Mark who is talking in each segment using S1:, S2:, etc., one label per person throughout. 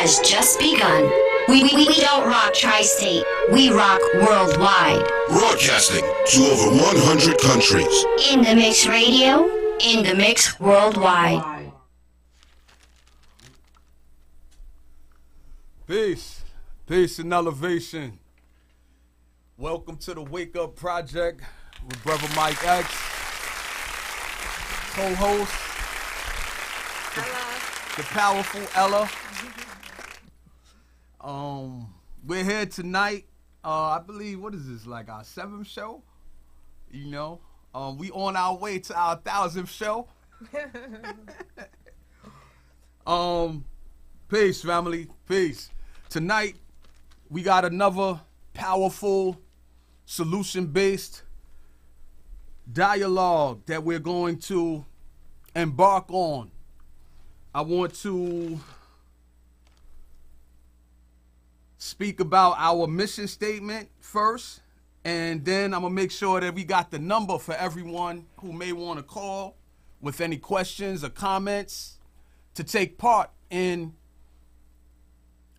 S1: has just begun. We don't rock tri-state, we rock worldwide.
S2: Broadcasting to over 100 countries.
S1: In the Mix Radio, in the Mix worldwide.
S3: Peace. Peace and elevation. Welcome to the Wake Up Project with Brother Mike X, co-host, the powerful Ella. We're here tonight. I believe, what is this, like our 7th show? You know, we on our way to our 1,000th show. Peace, family. Peace. Tonight, we got another powerful, solution-based dialogue that we're going to embark on. I want to speak about our mission statement first, and then I'm going to make sure that we got the number for everyone who may want to call with any questions or comments to take part in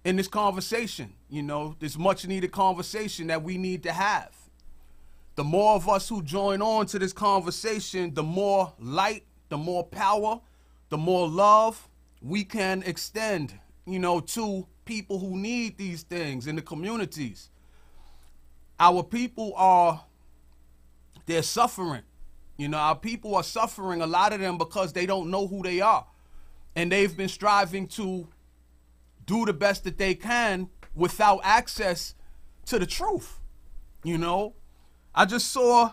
S3: this conversation. You know, this much needed conversation that we need to have. The more of us who join on to this conversation, the more light, the more power, the more love we can extend, you know, to people who need these things in the communities. Our people they're suffering. You know, our people are suffering, a lot of them, because they don't know who they are. And they've been striving to do the best that they can without access to the truth. You know, I just saw,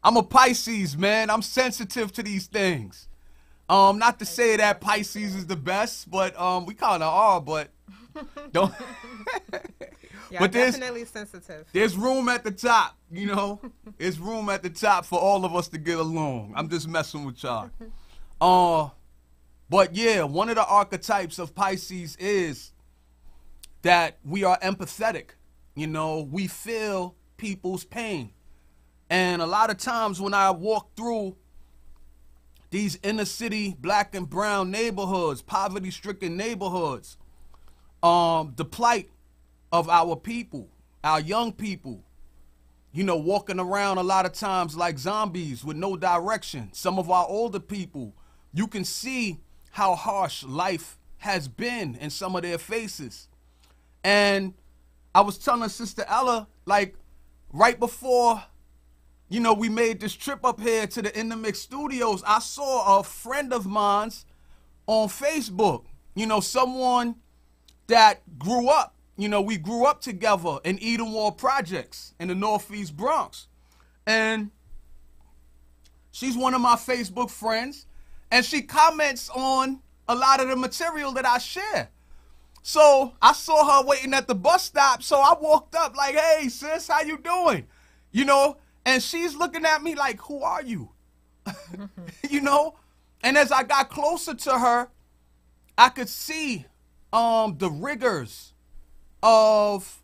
S3: I'm a Pisces, man. I'm sensitive to these things. Not to say that Pisces is the best, but we kind of are, but don't.
S4: Yeah,
S3: but
S4: definitely sensitive.
S3: There's room at the top, you know. There's room at the top for all of us to get along. I'm just messing with y'all. But yeah, one of the archetypes of Pisces is that we are empathetic. You know, we feel people's pain. And a lot of times when I walk through these inner city black and brown neighborhoods, poverty-stricken neighborhoods, the plight of our people, our young people, you know, walking around a lot of times like zombies with no direction. Some of our older people, you can see how harsh life has been in some of their faces. And I was telling Sister Ella, like, right before, you know, we made this trip up here to the In the Mix studios, I saw a friend of mine's on Facebook, you know, someone that grew up, you know, we grew up together in Edenwald Projects in the Northeast Bronx. And she's one of my Facebook friends, and she comments on a lot of the material that I share. So I saw her waiting at the bus stop, so I walked up like, hey, sis, how you doing? You know, and she's looking at me like, who are you? You know? And as I got closer to her, I could see the rigors of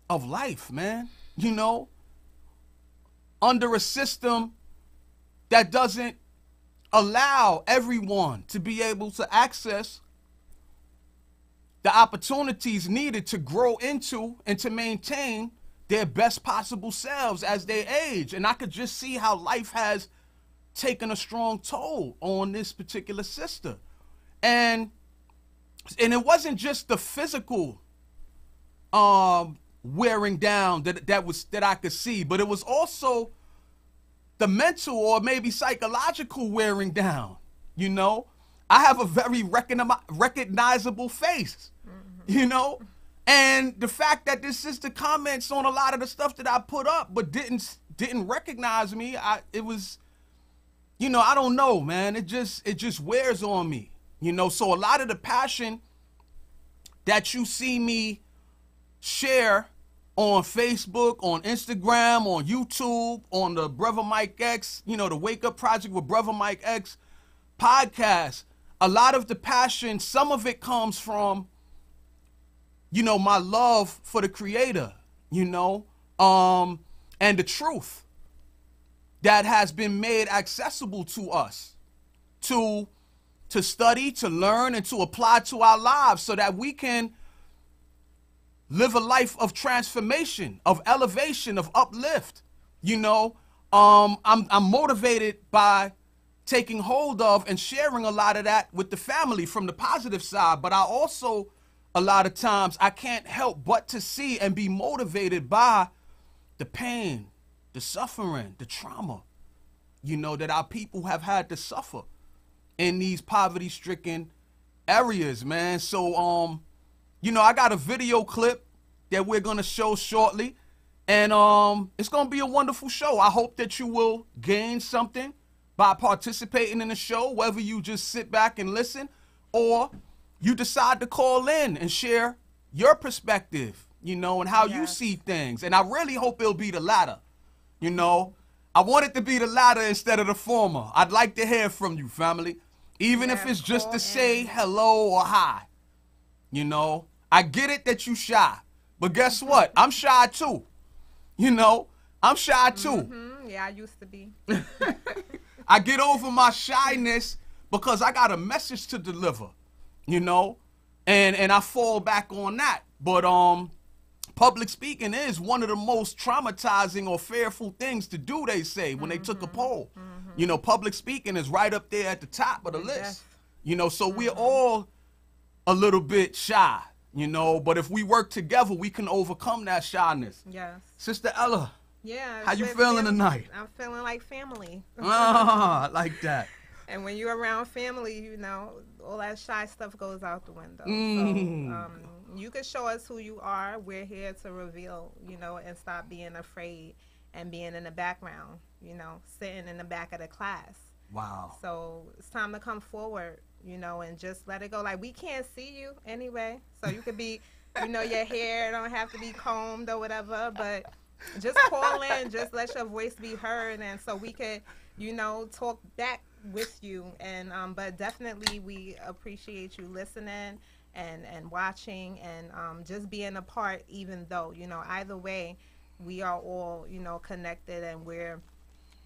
S3: life, man. You know? Under a system that doesn't allow everyone to be able to access the opportunities needed to grow into and to maintain their best possible selves as they age. And I could just see how life has taken a strong toll on this particular sister. And it wasn't just the physical wearing down that I could see, but it was also the mental or maybe psychological wearing down. You know, I have a very recognizable face, you know, and the fact that this sister comments on a lot of the stuff that I put up but didn't recognize me, it was, you know, I don't know, man, it just wears on me, you know. So a lot of the passion that you see me share on Facebook, on Instagram, on YouTube, on the Brother Mike X, you know, the Wake Up Project with Brother Mike X podcast, a lot of the passion, some of it comes from, you know, my love for the Creator, you know, and the truth that has been made accessible to us, to to study, to learn, and to apply to our lives so that we can live a life of transformation, of elevation, of uplift. You know, I'm motivated by taking hold of and sharing a lot of that with the family from the positive side, but I also, a lot of times, I can't help but to see and be motivated by the pain, the suffering, the trauma, you know, that our people have had to suffer in these poverty-stricken areas, man. So, you know, I got a video clip that we're going to show shortly, and it's going to be a wonderful show. I hope that you will gain something by participating in the show, whether you just sit back and listen or you decide to call in and share your perspective, you know, and how you see things. And I really hope it'll be the latter. You know, I want it to be the latter instead of the former. I'd like to hear from you, family, even if it's just to say hello or hi. You know, I get it that you shy, but guess what? I'm shy too. You know, I'm shy too.
S4: Yeah, I used to be.
S3: I get over my shyness because I got a message to deliver, you know, and I fall back on that. But public speaking is one of the most traumatizing or fearful things to do, they say, when they took a poll. You know, public speaking is right up there at the top of the list. You know, so we're all a little bit shy, you know, but if we work together, we can overcome that shyness.
S4: Yes.
S3: Sister Ella.
S4: Yeah.
S3: How you feeling tonight?
S4: I'm feeling like family.
S3: Ah, I like that.
S4: And when you're around family, you know, all that shy stuff goes out the window. So you can show us who you are. We're here to reveal, you know, and stop being afraid and being in the background, you know, sitting in the back of the class.
S3: Wow.
S4: So it's time to come forward, you know, and just let it go. Like, we can't see you anyway. So you could be, you know, your hair don't have to be combed or whatever, but just call in, just let your voice be heard, and so we could, you know, talk back with you. And but definitely we appreciate you listening and watching and just being a part, even though, you know, either way we are all, you know, connected, and we're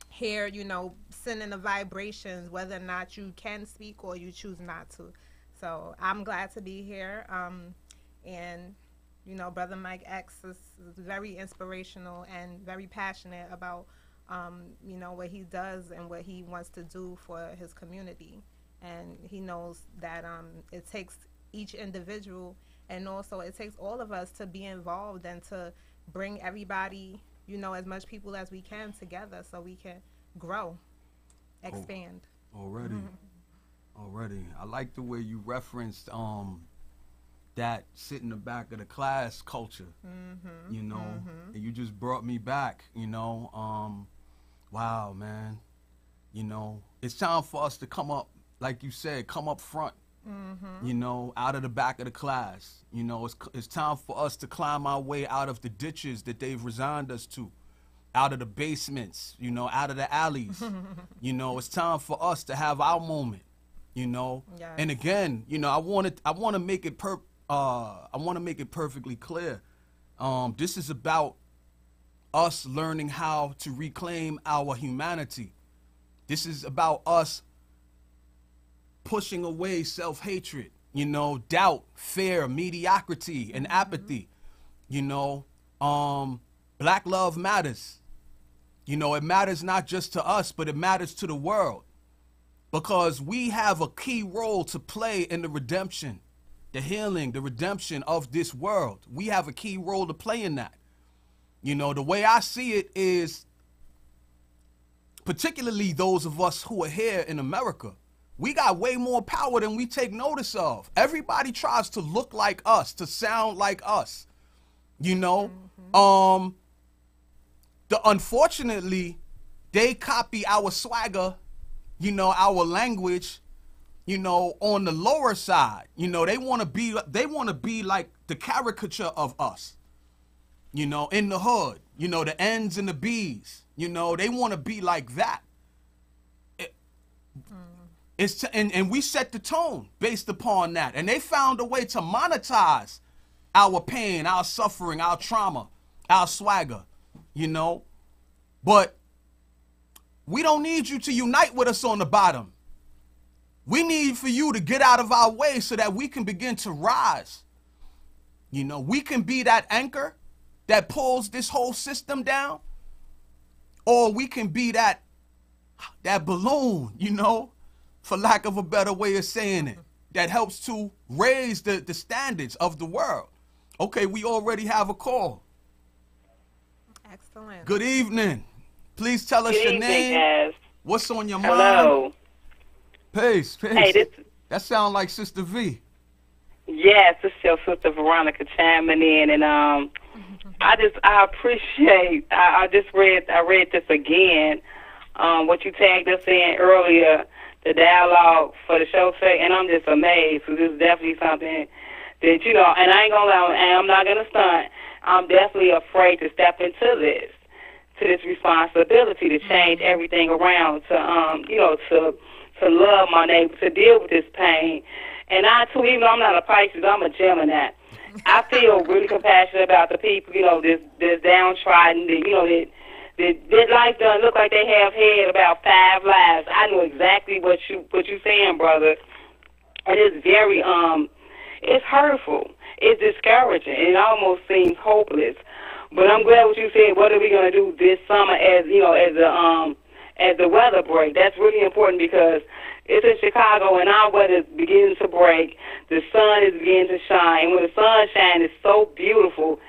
S4: here, you know, sending the vibrations, whether or not you can speak or you choose not to. So I'm glad to be here, and you know, Brother Mike X is very inspirational and very passionate about, you know, what he does and what he wants to do for his community. And he knows that it takes each individual, and also it takes all of us to be involved and to bring everybody, you know, as much people as we can together so we can grow, expand.
S3: Already. I like the way you referenced that sit in the back of the class culture, you know, and you just brought me back, you know. Wow, man, you know, it's time for us to come up, like you said, come up front, you know, out of the back of the class. You know, it's time for us to climb our way out of the ditches that they've resigned us to, out of the basements, you know, out of the alleys. You know, it's time for us to have our moment, you know.
S4: Yes.
S3: And again, you know, I want to make it perfectly clear. This is about us learning how to reclaim our humanity. This is about us pushing away self-hatred, you know, doubt, fear, mediocrity, and apathy. You know, Black love matters. You know, it matters not just to us, but it matters to the world, because we have a key role to play in the redemption, the healing, the redemption of this world. We have a key role to play in that. You know, the way I see it is, particularly those of us who are here in America, we got way more power than we take notice of. Everybody tries to look like us, to sound like us. You know, unfortunately, they copy our swagger, you know, our language, you know, on the lower side. You know, they want to be like the caricature of us, you know, in the hood, you know, the N's and the B's, you know, they want to be like that. And we set the tone based upon that. And they found a way to monetize our pain, our suffering, our trauma, our swagger, you know. But we don't need you to unite with us on the bottom. We need for you to get out of our way so that we can begin to rise. You know, we can be that anchor that pulls this whole system down, or we can be that balloon, you know, for lack of a better way of saying it, that helps to raise the standards of the world. Okay, we already have a call.
S4: Excellent.
S3: Good evening. Please tell us
S5: Good
S3: your
S5: evening,
S3: name.
S5: guys.
S3: What's on your
S5: Hello.
S3: mind? Peace.
S5: Hey,
S3: that sound like Sister V.
S5: Yes, this is your sister Veronica chiming in, and I appreciate. I read this again. What you tagged us in earlier, the dialogue for the show today, and I'm just amazed. So this is definitely something that, you know, and I ain't gonna lie, and I'm not gonna stunt. I'm definitely afraid to step into this responsibility to change everything around, to you know, to love my neighbor, to deal with this pain. And I too, even though I'm not a Pisces, I'm a Gemini. I feel really compassionate about the people, you know, this downtrodden, you know, that life doesn't look like they have had about 5 lives. I know exactly what you saying, brother. It is very it's hurtful. It's discouraging. It almost seems hopeless. But I'm glad what you said. What are we gonna do this summer as, you know, as the weather break? That's really important because it's in Chicago and our weather is beginning to break. The sun is beginning to shine. When the sun shines, it's so beautiful.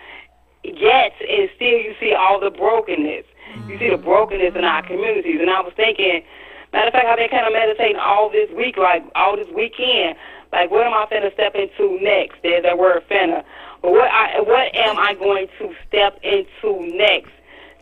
S5: Yet, and still you see all the brokenness. You see the brokenness in our communities. And I was thinking, matter of fact, I've been kind of meditating all this week, like all this weekend. Like, what am I finna step into next? There's that word finna. But what am I going to step into next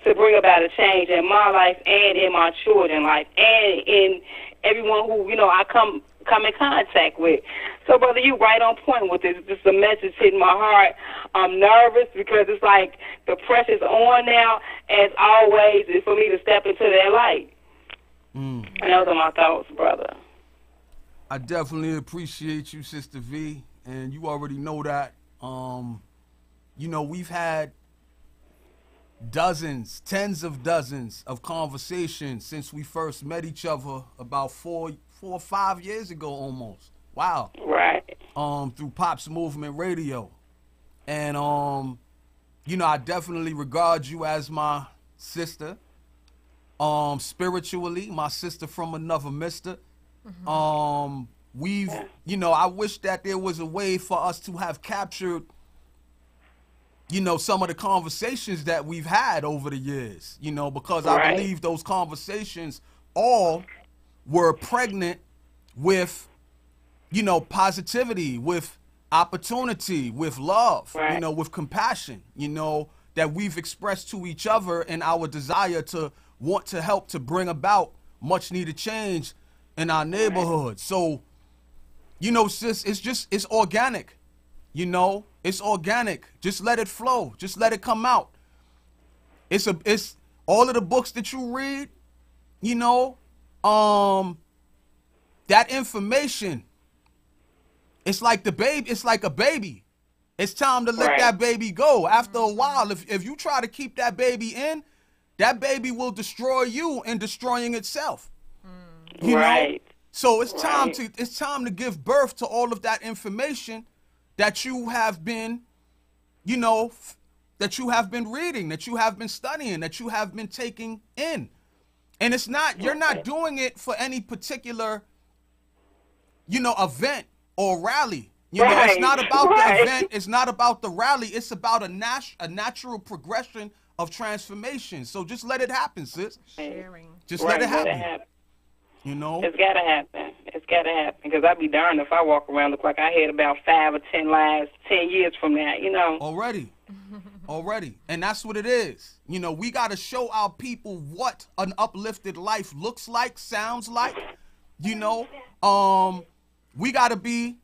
S5: to bring about a change in my life and in my children's life and in everyone who, you know, I come in contact with? So, brother, you right on point with this. Just a message hitting my heart. I'm nervous because it's like the pressure's on now, as always, is for me to step into that light. And those are my thoughts, brother.
S3: I definitely appreciate you, Sister V, and you already know that. You know, we've had dozens, tens of dozens of conversations since we first met each other about 4 or 5 years ago almost. Wow.
S5: Right.
S3: Through Pops Movement Radio. And, you know, I definitely regard you as my sister. Spiritually, my sister from another mister. We've, you know, I wish that there was a way for us to have captured, you know, some of the conversations that we've had over the years, you know, because I believe those conversations all were pregnant with, you know, positivity, with opportunity, with love, you know, with compassion, you know, that we've expressed to each other in our desire to want to help to bring about much needed change in our neighborhood. So, you know, sis, it's organic, you know, it's organic. Just let it flow. Just let it come out. It's all of the books that you read, you know, that information, it's like the baby, it's like a baby. It's time to let that baby go. After a while, if you try to keep that baby in, that baby will destroy you in destroying itself. You know? So it's time to give birth to all of that information that you have been, you know, that you have been reading, that you have been studying, that you have been taking in. And it's not, you're not doing it for any particular, you know, event or rally. You know, it's not about the event, it's not about the rally, it's about a natural progression of transformation. So just let it happen, sis. Just let it happen. You know?
S5: It's got to happen. It's got to happen. Because I'd be darned if I walk around look like I had about 5 or 10 lives 10 years from now, you know?
S3: Already. And that's what it is. You know, we got to show our people what an uplifted life looks like, sounds like. You know, we got to be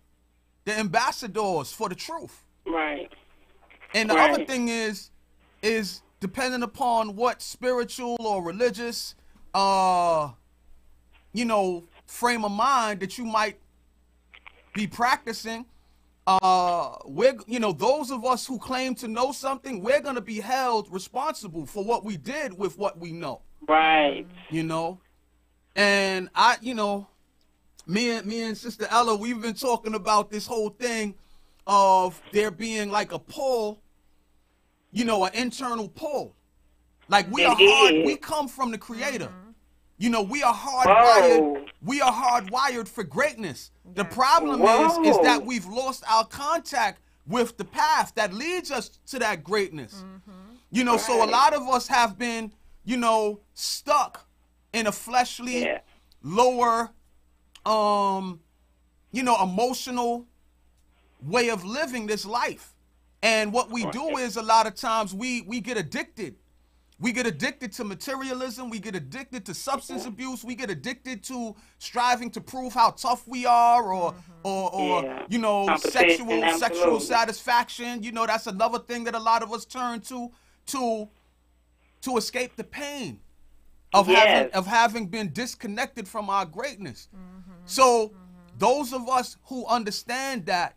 S3: the ambassadors for the truth.
S5: Right.
S3: And the other thing is depending upon what spiritual or religious, you know, frame of mind that you might be practicing, you know, those of us who claim to know something, we're going to be held responsible for what we did with what we know.
S5: Right.
S3: You know, and you know, me and Sister Ella, we've been talking about this whole thing of there being like a pull, you know, an internal pull. Like we come from the Creator. You know, we are hardwired. We are hardwired for greatness. The problem is that we've lost our contact with the path that leads us to that greatness. You know, so a lot of us have been, you know, stuck in a fleshly, lower, you know, emotional way of living this life. And what we do is a lot of times we get addicted. We get addicted to materialism. We get addicted to substance abuse. We get addicted to striving to prove how tough we are, or you know, sexual satisfaction. You know, that's another thing that a lot of us turn to escape the pain of having been disconnected from our greatness. So those of us who understand that,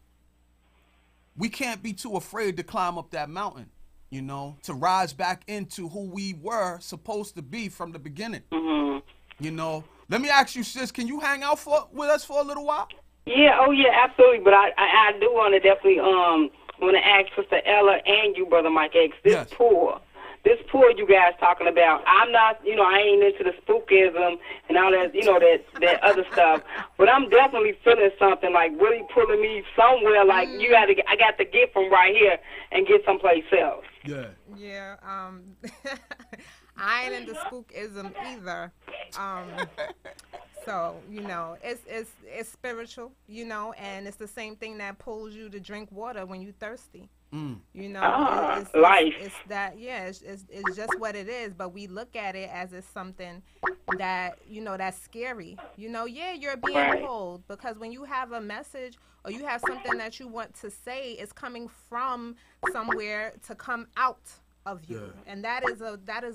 S3: we can't be too afraid to climb up that mountain. You know, to rise back into who we were supposed to be from the beginning. You know, let me ask you, sis, can you hang out with us for a little while?
S5: Yeah, oh yeah, absolutely. But I do want to definitely want to ask Sister Ella and you, Brother Mike X, this poor you guys talking about. I'm not, you know, I ain't into the spookism and all that, you know, that other stuff. But I'm definitely feeling something like really pulling me somewhere. Like I got to get from right here and get someplace else.
S4: Yeah. I ain't into spookism either. So, you know, it's spiritual, you know, and it's the same thing that pulls you to drink water when you're thirsty. You know, it's that, it's just what it is. But we look at it as it's something that, you know, that's scary. You know, you're being pulled, because when you have a message or you have something that you want to say, it's coming from somewhere to come out of you, and that is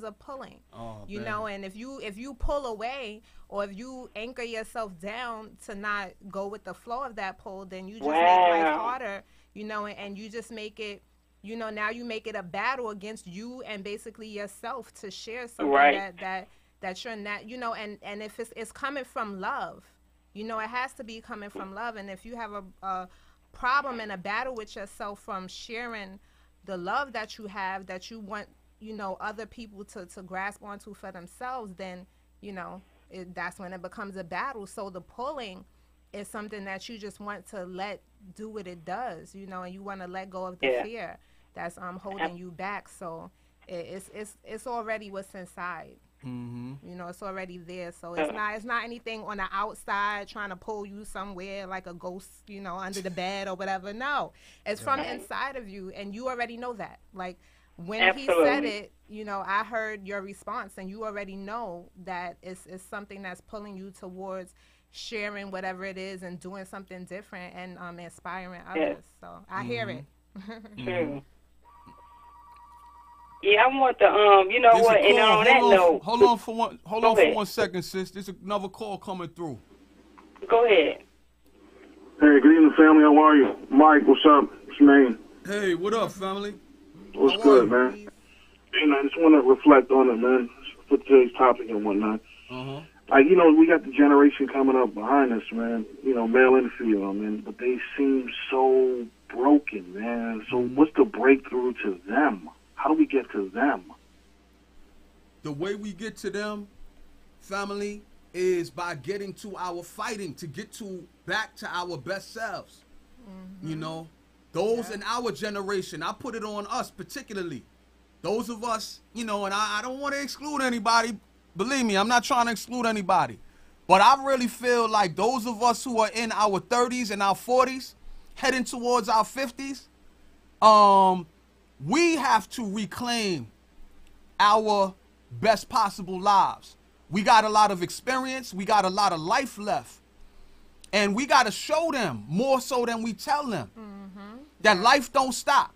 S4: a pulling. You know, and if you pull away, or if you anchor yourself down to not go with the flow of that pull, then you just make life harder. You know, and you just make it, you know, now you make it a battle against you and basically yourself to share something that you're not, you know, and if it's coming from love, you know, it has to be coming from love. And if you have a problem and a battle with yourself from sharing the love that you have, that you want, you know, other people to grasp onto for themselves, then, you know, that's when it becomes a battle. So the pulling is something that you just want to let do what it does, you know, and you want to let go of the fear that's holding you back. So it's already what's inside. You know, it's already there. So it's not anything on the outside trying to pull you somewhere like a ghost, you know, under the bed or whatever. No, it's from inside of you, and you already know that. Like when he said it, you know, I heard your response, and you already know that it's something that's pulling you towards sharing whatever it is and doing something different and inspiring others. So I hear it.
S5: Yeah, I want to, you know what, and on that note.
S3: Hold on for 1 second, sis. There's another call coming through.
S5: Go ahead.
S6: Hey, good evening, family. How are you? Mike, what's up? What's your name?
S3: Hey, what up, family?
S6: What's good, man? And I just want to reflect on it, man, for today's topic and whatnot. Like, you know, we got the generation coming up behind us, man, you know, male and female, man, but they seem so broken, man. So what's the breakthrough to them? How do we get to them?
S3: The way we get to them, family, is by getting to our fighting, to get back to our best selves. You know, those in our generation, I put it on us particularly. Those of us, you know, and I don't want to exclude anybody. Believe me, I'm not trying to exclude anybody. But I really feel like those of us who are in our 30s and our 40s, heading towards our 50s, we have to reclaim our best possible lives. We got a lot of experience. We got a lot of life left. And we got to show them more so than we tell them that life don't stop.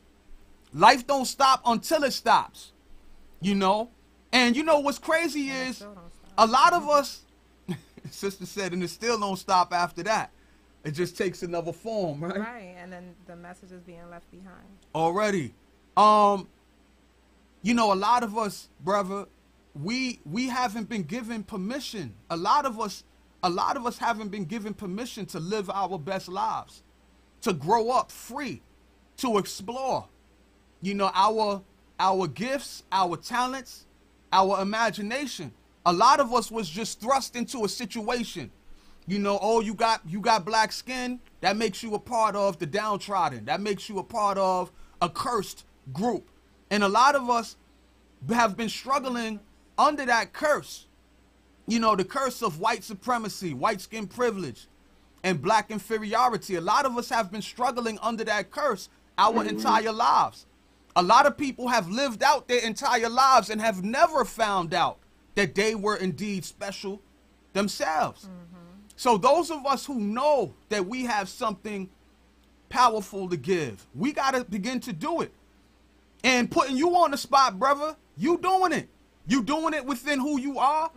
S3: Life don't stop until it stops, you know? And you know what's crazy is a lot of us, sister said, and it still don't stop after that. It just takes another form, right?
S4: Right, and then the message is being left behind.
S3: Already. You know, a lot of us, brother, we haven't been given permission. A lot of us a lot of us haven't been given permission to live our best lives, to grow up free, to explore, you know, our gifts, our talents, our imagination. A lot of us was just thrust into a situation. You know, oh, you got black skin, that makes you a part of the downtrodden. That makes you a part of a cursed group. And a lot of us have been struggling under that curse. You know, the curse of white supremacy, white skin privilege, and black inferiority. A lot of us have been struggling under that curse our entire lives. A lot of people have lived out their entire lives and have never found out that they were indeed special themselves. So those of us who know that we have something powerful to give, we got to begin to do it. And putting you on the spot, brother, you doing it. You doing it within who you are.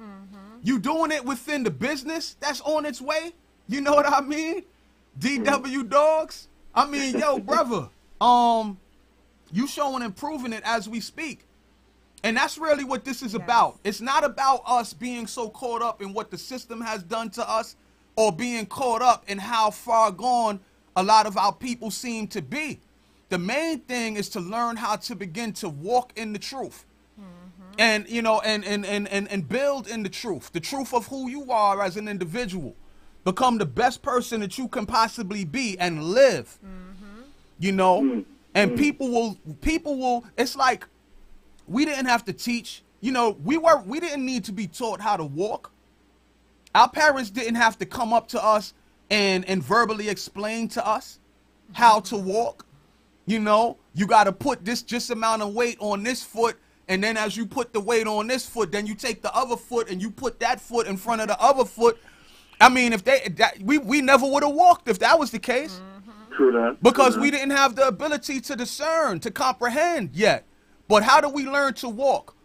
S3: You doing it within the business that's on its way. You know what I mean? DW Dogs. I mean, yo, brother, you showing and proving it as we speak. And that's really what this is about. It's not about us being so caught up in what the system has done to us, or being caught up in how far gone a lot of our people seem to be. The main thing is to learn how to begin to walk in the truth. And, you know, and build in the truth of who you are as an individual. Become the best person that you can possibly be and live. You know, and people will, it's like, we didn't have to teach, you know, we didn't need to be taught how to walk. Our parents didn't have to come up to us and verbally explain to us how to walk. You know, you got to put this just amount of weight on this foot. And then as you put the weight on this foot, then you take the other foot and you put that foot in front of the other foot. I mean, if we never would have walked if that was the case.
S6: True that.
S3: Because we didn't have the ability to discern, to comprehend yet. But how do we learn to walk?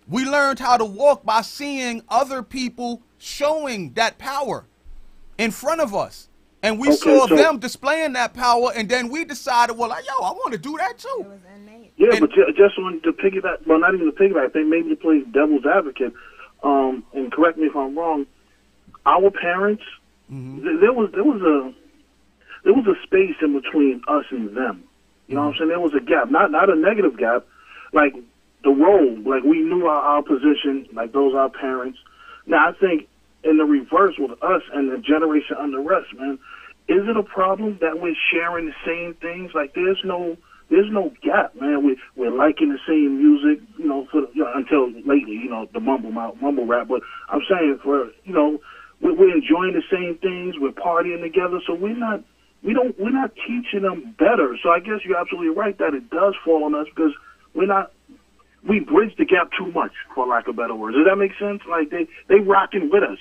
S3: We learned how to walk by seeing other people showing that power in front of us. And we saw them displaying that power, and then we decided, well, like, yo, I want to do that too.
S4: It was innate.
S6: Yeah, but just on to piggyback, well, not even to piggyback, I think maybe to play devil's advocate, and correct me if I'm wrong, our parents, there was a space in between us and them. You know what I'm saying? There was a gap, not a negative gap, like the role, like we knew our position, like those are our parents. Now I think in the reverse with us and the generation under us, man, is it a problem that we're sharing the same things? Like there's no gap, man. We're liking the same music, you know, until lately, you know, the mumble rap. But I'm saying we're enjoying the same things. We're partying together, so we're not teaching them better. So I guess you're absolutely right that it does fall on us because we bridge the gap too much, for lack of better words. Does that make sense? Like they rocking with us,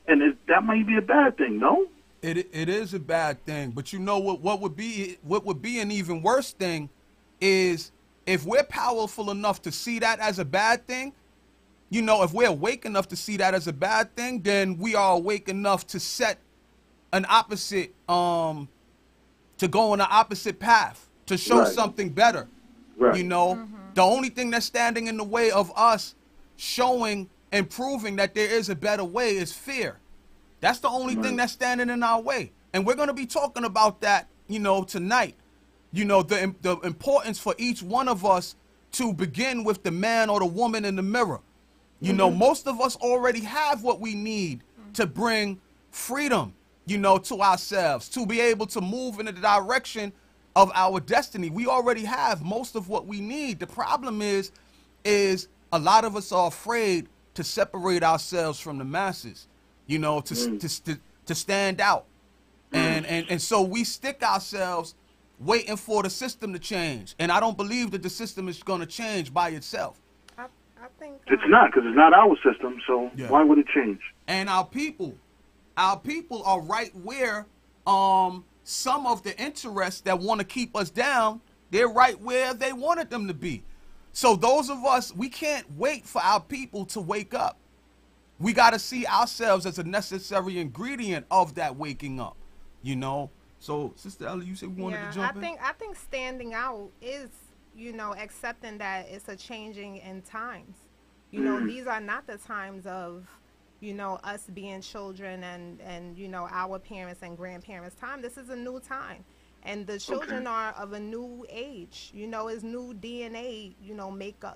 S6: and that might be a bad thing, no?
S3: It is a bad thing, but you know what would be an even worse thing is if we're powerful enough to see that as a bad thing. You know, if we're awake enough to see that as a bad thing, then we are awake enough to set an opposite, to go on an opposite path, to show something better. Right. You know, the only thing that's standing in the way of us showing and proving that there is a better way is fear. That's the only thing that's standing in our way. And we're going to be talking about that, you know, tonight. You know, the importance for each one of us to begin with the man or the woman in the mirror. You know, most of us already have what we need to bring freedom, you know, to ourselves, to be able to move in the direction of our destiny. We already have most of what we need. The problem is a lot of us are afraid to separate ourselves from the masses, you know, to stand out. And so we stick ourselves waiting for the system to change. And I don't believe that the system is going to change by itself.
S4: I think
S6: it's not, because it's not our system, so why would it change? And
S3: our people are right where some of the interests that want to keep us down, they're right where they wanted them to be. So those of us, we can't wait for our people to wake up. We got to see ourselves as a necessary ingredient of that waking up, you know. So, Sister Ellie, you said we wanted to jump in?
S4: I think standing out is, you know, accepting that it's a changing in times. You know, these are not the times of, you know, us being children and you know, our parents and grandparents' time. This is a new time. And the children are of a new age, you know, it's new DNA, you know, makeups.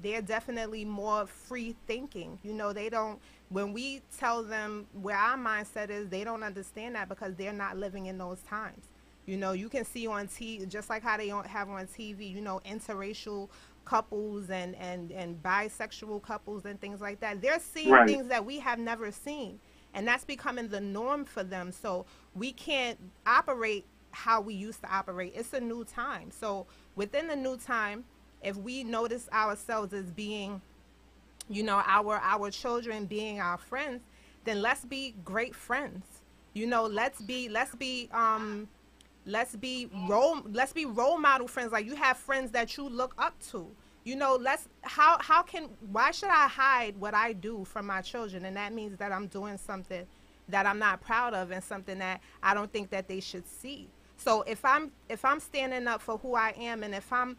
S4: They're definitely more free thinking. You know, they don't, when we tell them where our mindset is, they don't understand that because they're not living in those times. You know, you can see on TV, just like how they have on TV, you know, interracial couples and bisexual couples and things like that. They're seeing things that we have never seen. And that's becoming the norm for them. So we can't operate how we used to operate. It's a new time. So within the new time, if we notice ourselves as being, you know, our children being our friends, then let's be great friends. You know, let's be role model friends. Like, you have friends that you look up to. You know, why should I hide what I do from my children? And that means that I'm doing something that I'm not proud of and something that I don't think that they should see. So if I'm standing up for who I am, and if I'm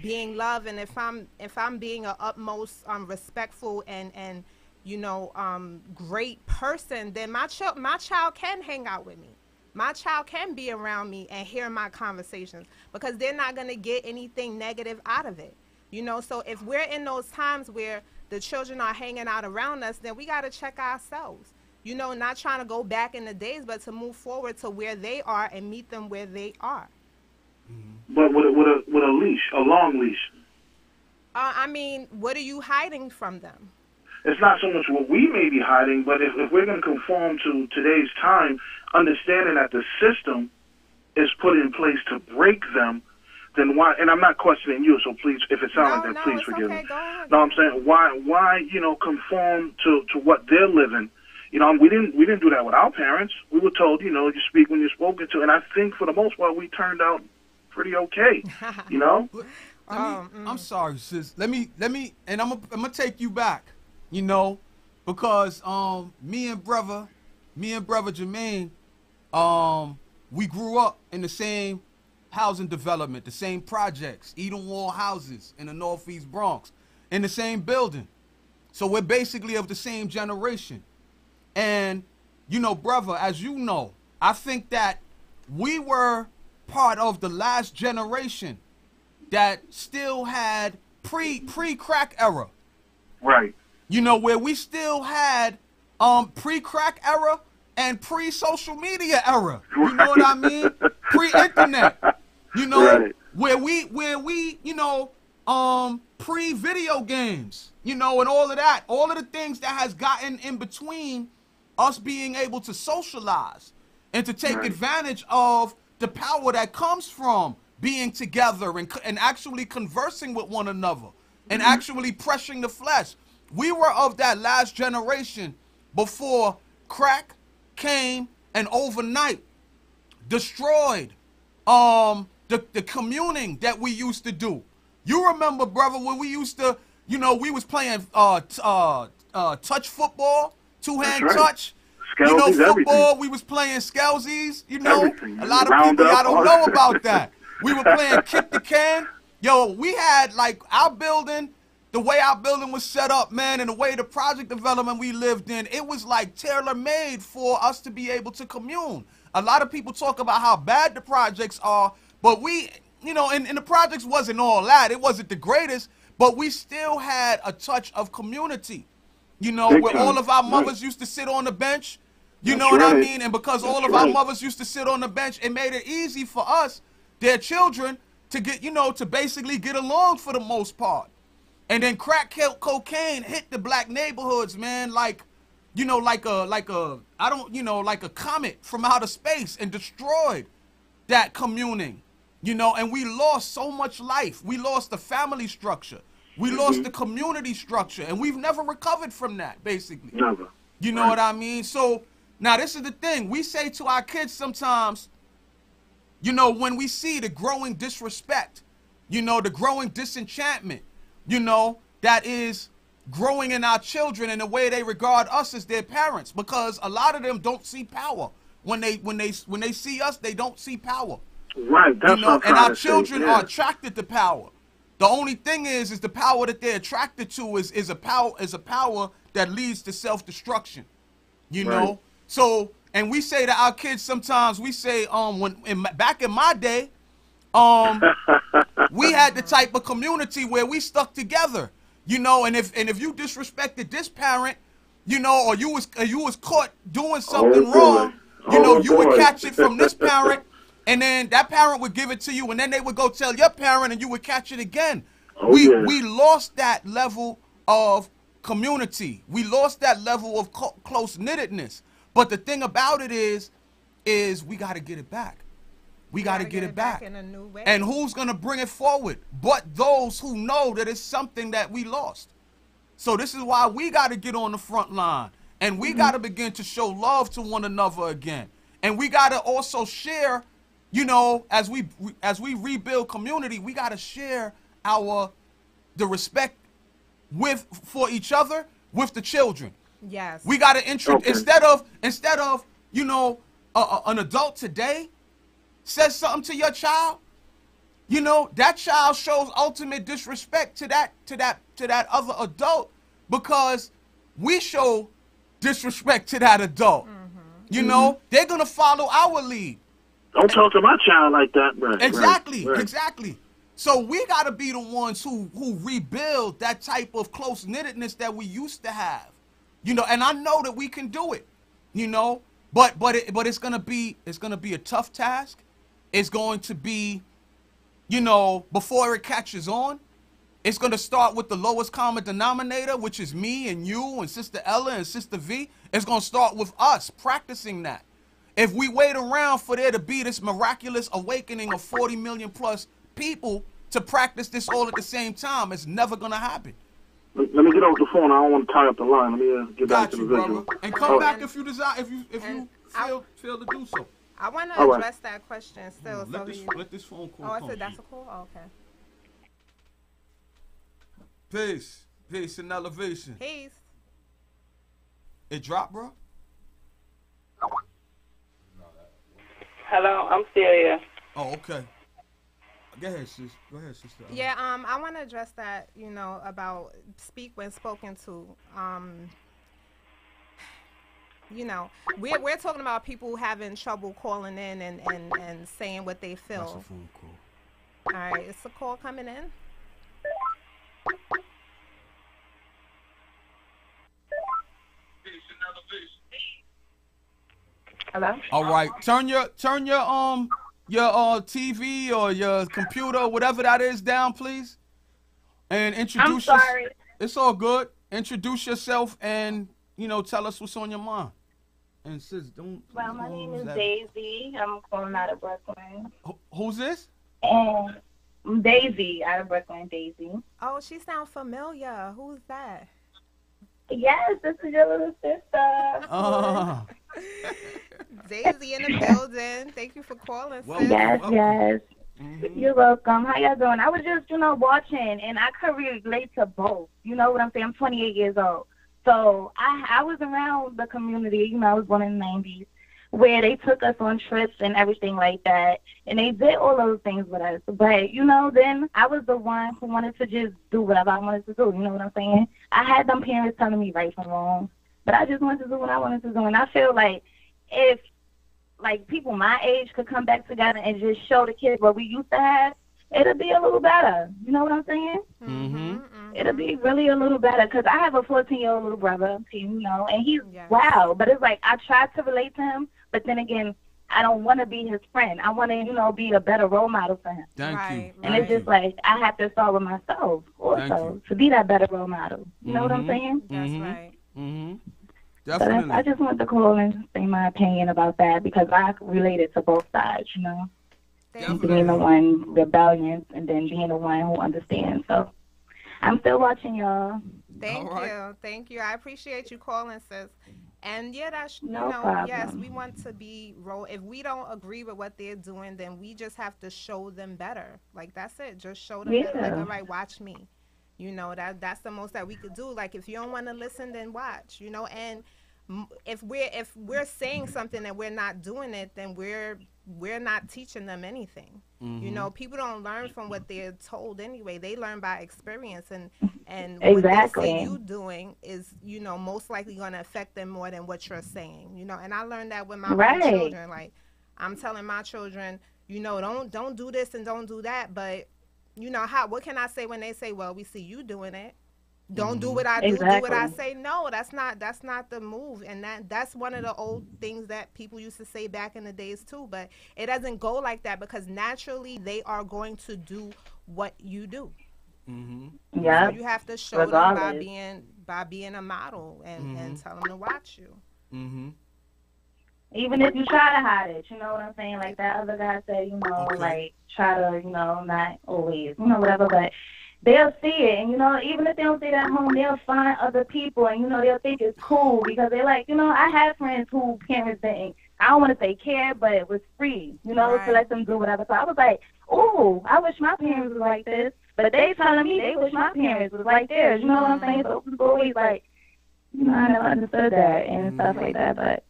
S4: being loved, and if I'm being an utmost respectful and you know, great person, then my child can hang out with me. My child can be around me and hear my conversations, because they're not going to get anything negative out of it. You know, so if we're in those times where the children are hanging out around us, then we got to check ourselves. You know, not trying to go back in the days, but to move forward to where they are and meet them where they are.
S6: But with a leash, a long leash.
S4: I mean, what are you hiding from them?
S6: It's not so much what we may be hiding, but if we're going to conform to today's time, understanding that the system is put in place to break them, then why? And I'm not questioning you, so please, if it sounds like that, please forgive me. No, I'm saying why you know, conform to what they're living. You know, we didn't do that with our parents. We were told, you know, you speak when you're spoken to, and I think for the most part we turned out pretty okay. You know.
S3: I mean, I'm sorry, sis. Let me, and I'm gonna take you back. You know, because me and brother Jermaine, we grew up in the same housing development, the same projects, Eden Wall houses in the Northeast Bronx, in the same building. So we're basically of the same generation. And, you know, brother, as you know, I think that we were part of the last generation that still had pre-crack era.
S6: Right.
S3: You know, where we still had pre-crack era and pre-social media era. You know what I mean? Pre-internet. You know, where we, you know, pre-video games, you know, and all of that, all of the things that has gotten in between us being able to socialize and to take advantage of the power that comes from being together and actually conversing with one another and actually pressing the flesh. We were of that last generation before crack came and overnight destroyed the communing that we used to do. You remember, brother, when we used to, you know, we was playing touch football, two-hand touch. Skelsies, you know, football, everything. We was playing Skelsies, you know. Everything. A lot of people, I don't know about that. We were playing kick the can. Yo, we had, like, our building, the way our building was set up, man, and the way the project development we lived in, it was, like, tailor-made for us to be able to commune. A lot of people talk about how bad the projects are, but we, you know, and the projects wasn't all that. It wasn't the greatest, but we still had a touch of community, you know, where all of our mothers used to sit on the bench, you know what I mean? And because all of our mothers used to sit on the bench, it made it easy for us, their children, to get, you know, to basically get along for the most part. And then crack cocaine hit the black neighborhoods, man, like, you know, like a comet from outer space, and destroyed that communing, you know, and we lost so much life. We lost the family structure. We lost the community structure, and we've never recovered from that, basically.
S6: Never.
S3: You know what I mean? So now this is the thing. We say to our kids sometimes, you know, when we see the growing disrespect, you know, the growing disenchantment, you know, that is growing in our children in the way they regard us as their parents, because a lot of them don't see power. When they see us, they don't see power.
S6: Right. That's
S3: you know, and our children are attracted to power. The only thing is the power that they're attracted to is a power that leads to self-destruction. You know? So, and we say to our kids sometimes, we say, back in my day, we had the type of community where we stuck together, you know, and if you disrespected this parent, you know, or you was caught doing something wrong, you know, you would catch it from this parent, and then that parent would give it to you, and then they would go tell your parent, and you would catch it again. We lost that level of community. We lost that level of close-knittedness. But the thing about it is we got to get it back. We got to get it back
S4: in a new way.
S3: And who's going to bring it forward but those who know that it's something that we lost? So this is why we got to get on the front line, and we got to begin to show love to one another again. And we got to also share, you know, as we rebuild community, we got to share the respect for each other with the children.
S4: Yes.
S3: We got to instead of you know, an adult today says something to your child, you know, that child shows ultimate disrespect to that other adult because we show disrespect to that adult. You know, they're gonna follow our lead.
S6: Don't talk to my child like that, right?
S3: Exactly,
S6: right.
S3: exactly. So we gotta be the ones who rebuild that type of close-knittedness that we used to have. You know, and I know that we can do it. You know, but it's gonna be a tough task. It's going to be, you know, before it catches on, it's going to start with the lowest common denominator, which is me and you and Sister Ella and Sister V. It's going to start with us practicing that. If we wait around for there to be this miraculous awakening of 40 million plus people to practice this all at the same time, it's never going to happen.
S6: Let me get off the phone. I don't want to tie up the line. Let me get back to the
S3: brother.
S6: visual.
S3: And come back if you desire, if you feel to do so.
S4: I want to address that question still.
S3: Let this phone call come.
S4: I said that's a call? Oh, okay.
S3: Peace. Peace and elevation.
S4: Peace.
S3: It dropped, bro?
S5: Hello, I'm still here.
S3: Oh, okay. Go ahead, sis. Go ahead, sister.
S4: Yeah, I want to address that, you know, about speak when spoken to. You know, we're talking about people having trouble calling in and saying what they feel.
S3: That's a phone call.
S4: All right, it's a call coming in.
S5: Hello?
S3: All right, turn your TV or your computer, whatever that is, down, please, and introduce.
S7: I'm sorry.
S3: It's all good. Introduce yourself and, you know, tell us what's on your mind. And sis, don't.
S7: Well, my name is Daisy. I'm calling out of Brooklyn.
S3: Who's this?
S7: And Daisy, out of Brooklyn, Daisy.
S4: Oh, she sounds familiar. Who's that?
S7: Yes, this is your little sister.
S4: Daisy in the building. Thank you for calling, sis.
S7: Yes, yes. Mm-hmm. You're welcome. How y'all doing? I was just, you know, watching, and I could relate to both. You know what I'm saying? I'm 28 years old. So I was around the community, you know, I was born in the 90s, where they took us on trips and everything like that. And they did all those things with us. But, you know, then I was the one who wanted to just do whatever I wanted to do. You know what I'm saying? I had them parents telling me right from wrong. But I just wanted to do what I wanted to do. And I feel like if, like, people my age could come back together and just show the kids what we used to have, it'll be a little better. You know what I'm saying?
S3: Mm-hmm.
S7: It'll be really a little better because I have a 14-year-old little brother, you know, and he's wild. But it's like I tried to relate to him, but then again, I don't want to be his friend. I want to, you know, be a better role model for him.
S3: Thank you.
S7: And it's just like I have to start with myself also to be that better role model. You know what I'm saying?
S4: That's right.
S3: Mm-hmm.
S7: Definitely. So I just want to call and say my opinion about that because I related to both sides, you know. Being the one rebellious and then being the one who understands. So I'm still watching y'all.
S4: Thank you. I appreciate you calling, sis. And yeah, that's
S7: problem.
S4: Yes, we want to be if we don't agree with what they're doing, then we just have to show them better. Like that's it. Just show them better. Like, all right, watch me. You know, that's the most that we could do. Like if you don't want to listen, then watch. You know, and if we're saying something and we're not doing it, then we're not teaching them anything. You know, people don't learn from what they're told anyway. They learn by experience, and what they see you doing is, you know, most likely going to affect them more than what you're saying. You know, and I learned that with my own children. Like, I'm telling my children, you know, don't do this and don't do that. But you know, what can I say when they say, well, we see you doing it? Don't do what I do, do what I say. No, that's not the move. And that's one of the old things that people used to say back in the days too. But it doesn't go like that, because naturally they are going to do what you do.
S7: Yeah.
S4: So you have to show them by being a model and tell them to watch you.
S7: Even if you try to hide it, you know what I'm saying? Like that other guy said, you know, like try to, you know, not always, you know, whatever, but they'll see it, and, you know, even if they don't see it at home, they'll find other people, and, you know, they'll think it's cool, because they're like, you know, I have friends who parents didn't, I don't want to say care, but it was free, you know, to let them do whatever. So I was like, ooh, I wish my parents was like this, but they telling me they wish my parents was like theirs, you know what I'm saying? So it was always like, you know, I never understood that and stuff like that, but,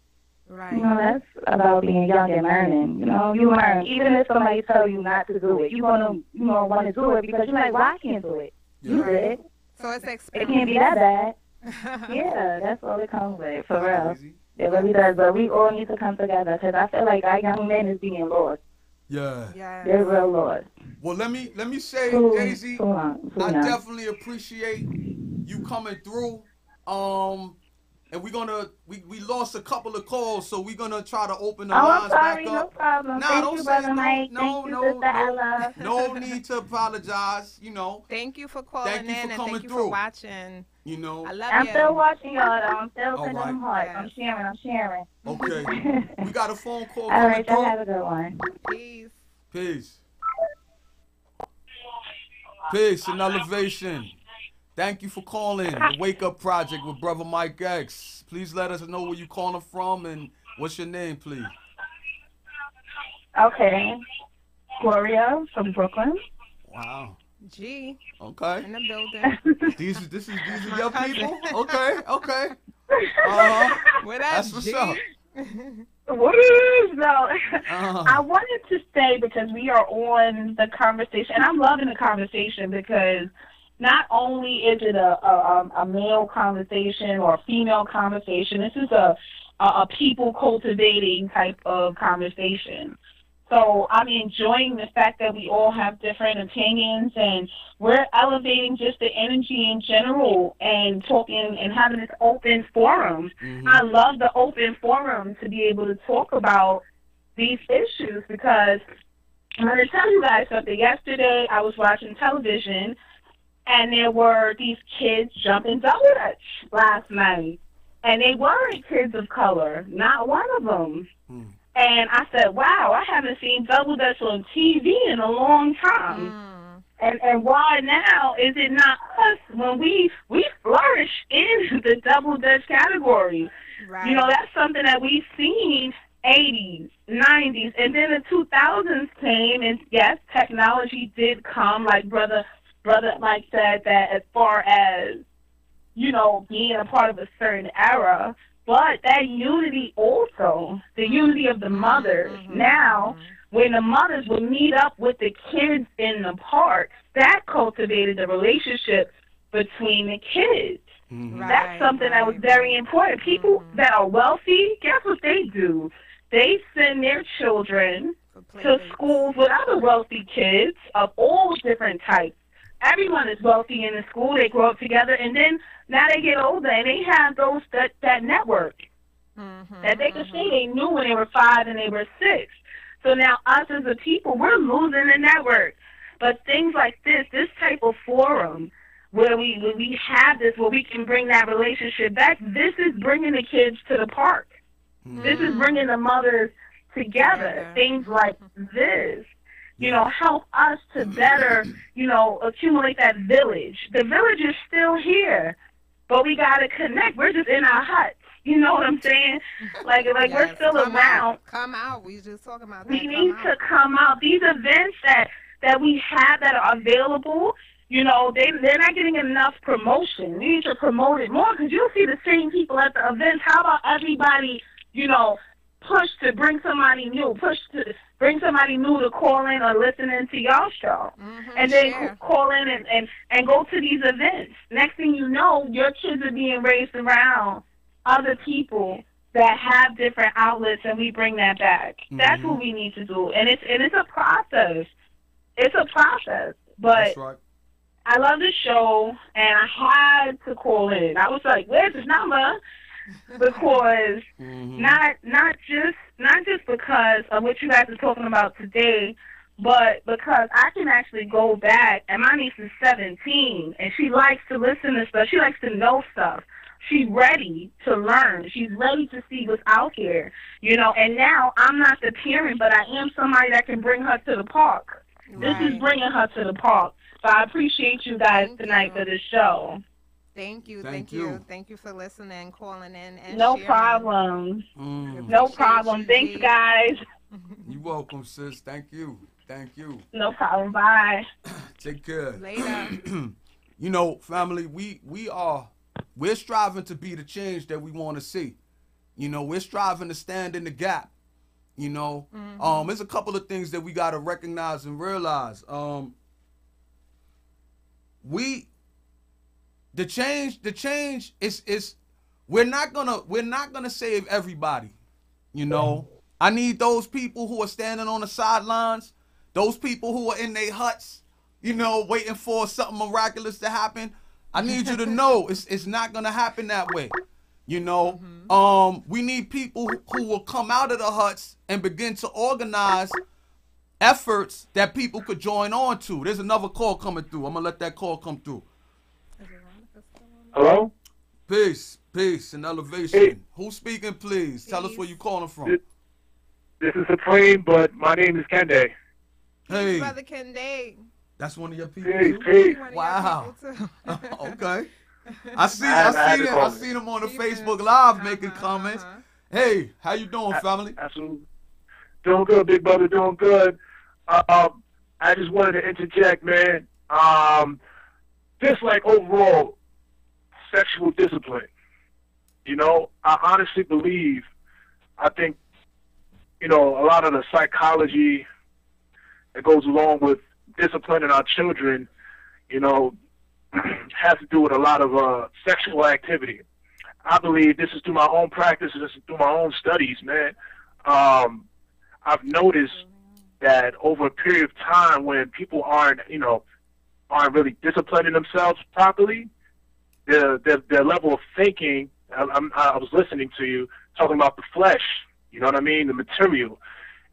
S7: you know, that's about being young and learning. You know, you learn. Even if somebody tell you not to do it, you're going to, you know, want to do it because you're like, well, I can't do it. You did.
S4: So it's
S7: it can't be that bad. Yeah, that's all it comes with, for real. It really does. But we all need to come together, because I feel like our young men is being lost.
S3: Yeah.
S7: They're real lost.
S3: Well, let me say, Daisy, I definitely appreciate you coming through. And we lost a couple of calls, so we're gonna try to open the lines back up.
S7: No problem.
S3: Nah,
S7: Thank
S3: don't
S7: you,
S3: say
S7: Brother Mike. Thank you, Sister Ella.
S3: No need to apologize. You know.
S4: Thank you for calling in, and thank you
S3: through.
S4: for watching.
S3: You know.
S4: I love
S7: I'm
S4: you.
S7: still watching y'all. Though. I'm still sending them hearts. I'm sharing.
S3: Okay. We got a phone call
S7: All
S3: coming
S7: right,
S3: through.
S7: y'all have a good one.
S4: Peace.
S3: Peace and elevation. Thank you for calling the Wake Up Project with Brother Mike X. Please let us know where you calling from and what's your name, please.
S8: Okay. Gloria from Brooklyn.
S3: Wow.
S4: G.
S3: Okay.
S4: In the building.
S3: These are your people? Okay. That's what's up.
S8: What is no? I wanted to say, because we are on the conversation, and I'm loving the conversation, because not only is it a male conversation or a female conversation, this is a people cultivating type of conversation. So I'm enjoying the fact that we all have different opinions, and we're elevating just the energy in general and talking and having this open forum. I love the open forum to be able to talk about these issues, because I'm going to tell you guys something. Yesterday I was watching television, and there were these kids jumping double dutch last night, and they weren't kids of color, not one of them. And I said, wow, I haven't seen double dutch on TV in a long time. And why now is it not us when we flourish in the double dutch category? Right. You know, that's something that we've seen 80s, 90s, and then the 2000s came, and yes, technology did come, like Brother Mike said, that as far as, you know, being a part of a certain era, but that unity also, the unity of the mothers. Now, when the mothers would meet up with the kids in the park, that cultivated the relationship between the kids. That's something that was very important. People that are wealthy, guess what they do? They send their children to schools with other wealthy kids of all different types. Everyone is wealthy in the school. They grow up together, and then now they get older, and they have that network that they can see. They knew when they were 5 and they were 6. So now us as a people, we're losing the network. But things like this type of forum where we have this, where we can bring that relationship back, this is bringing the kids to the park. This is bringing the mothers together. Things like this, you know, help us to better, you know, accumulate that village. The village is still here, but we got to connect. We're just in our huts. You know what I'm saying? Like we're still around.
S4: Come out. We just talking about that.
S8: We need to come out. These events that we have that are available, You know, they're not getting enough promotion. We need to promote it more because you'll see the same people at the events. How about everybody, you know, push to bring somebody new, push to bring somebody new to call in or listen into y'all show. And then call in and go to these events. Next thing you know, your kids are being raised around other people that have different outlets, and we bring that back. That's what we need to do. And it's a process. It's a process. But
S3: That's right.
S8: I love the show, and I had to call in. I was like, "Where's his number?" Because not just because of what you guys are talking about today, but because I can actually go back. And my niece is 17, and she likes to listen to stuff. She likes to know stuff. She's ready to learn. She's ready to see what's out here, you know. And now I'm not the parent, but I am somebody that can bring her to the park. Right. This is bringing her to the park. So I appreciate you guys tonight for this show.
S4: Thank you. Thank you for listening, calling in, and
S8: no
S4: sharing.
S8: Problem. No problem. Thanks, guys.
S3: You're welcome, sis. Thank you.
S8: No problem. Bye.
S3: Take care.
S4: Later.
S3: You know, family, we're striving to be the change that we want to see. You know, we're striving to stand in the gap. You know, there's a couple of things that we got to recognize and realize. The change is we're not gonna save everybody. You know, I need those people who are standing on the sidelines, those people who are in their huts, you know, waiting for something miraculous to happen. I need you to know it's not gonna happen that way. You know, we need people who will come out of the huts and begin to organize efforts that people could join on to. There's another call coming through. I'm gonna let that call come through.
S9: Hello?
S3: Peace and elevation. Hey. Who's speaking, please? Tell us where you calling from.
S9: This is Supreme, but my name is Kende.
S3: Hey.
S4: Brother Kende.
S3: That's one of your people
S9: Hey.
S3: Wow. Okay. I seen him on the Facebook Live making comments. Hey, how you doing, family?
S9: Absolutely. Doing good, big brother, doing good. I just wanted to interject, man. Just like overall sexual discipline. You know, I honestly believe, I think, you know, a lot of the psychology that goes along with disciplining our children, you know, has to do with a lot of sexual activity. I believe this is through my own practice, this is through my own studies, man. I've noticed that over a period of time when people aren't really disciplining themselves properly, their level of thinking, I was listening to you talking about the flesh, you know what I mean, the material,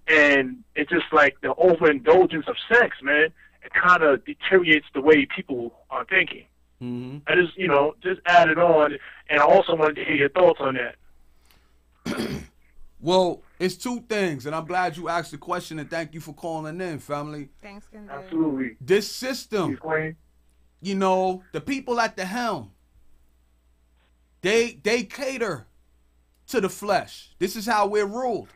S9: and it's just like the overindulgence of sex, man. It kind of deteriorates the way people are thinking. I just, you know, just added on, and I also wanted to hear your thoughts on that.
S3: Well, it's two things, and I'm glad you asked the question, and thank you for calling in, family.
S4: Thanks, Kende.
S9: Absolutely.
S3: This system, you know, the people at the helm, they cater to the flesh. This is how we're ruled.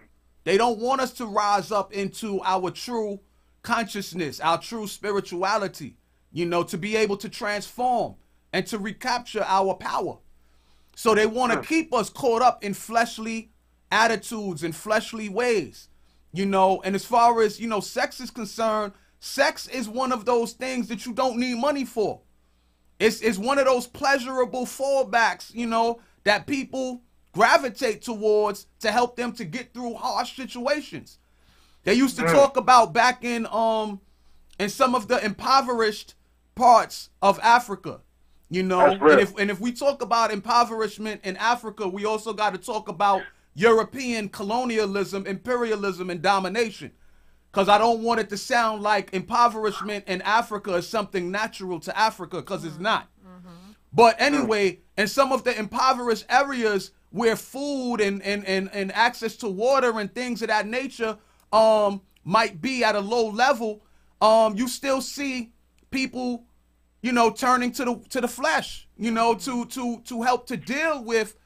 S3: They don't want us to rise up into our true consciousness, our true spirituality, you know, to be able to transform and to recapture our power. So they want to keep us caught up in fleshly attitudes and fleshly ways, you know. And as far as, you know, sex is concerned, sex is one of those things that you don't need money for. It's one of those pleasurable fallbacks, you know, that people gravitate towards to help them to get through harsh situations. They used to talk about back in some of the impoverished parts of Africa, you know. And if we talk about impoverishment in Africa, we also got to talk about European colonialism, imperialism, and domination. Because I don't want it to sound like impoverishment in Africa is something natural to Africa, because it's not. But anyway, in some of the impoverished areas where food and access to water and things of that nature might be at a low level, you still see people, you know, turning to the flesh, you know, to help to deal with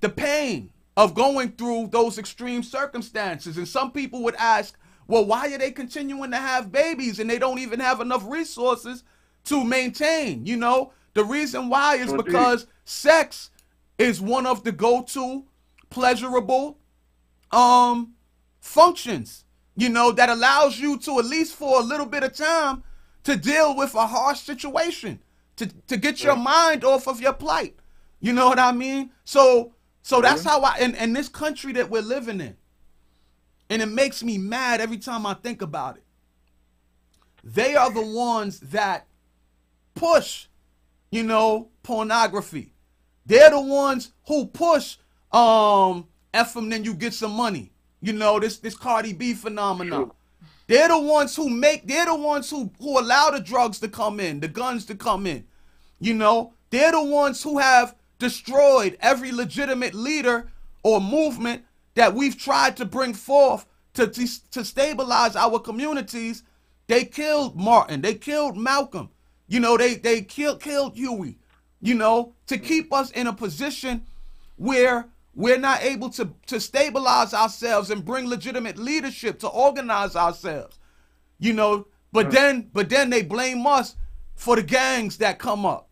S3: the pain of going through those extreme circumstances. And some people would ask, well, why are they continuing to have babies and they don't even have enough resources to maintain. You know, the reason why is because sex is one of the go-to pleasurable functions, you know, that allows you to, at least for a little bit of time, to deal with a harsh situation, to get your mind off of your plight. You know what I mean? So that's how in this country that we're living in, and it makes me mad every time I think about it. They are the ones that push, you know, pornography. They're the ones who push F them, then you get some money. You know, this Cardi B phenomenon. They're the ones who who allow the drugs to come in, the guns to come in. You know, they're the ones who have destroyed every legitimate leader or movement that we've tried to bring forth to stabilize our communities. They killed Martin. They killed Malcolm. You know, they killed Huey. You know, to keep us in a position where we're not able to stabilize ourselves and bring legitimate leadership to organize ourselves. You know, but then they blame us for the gangs that come up.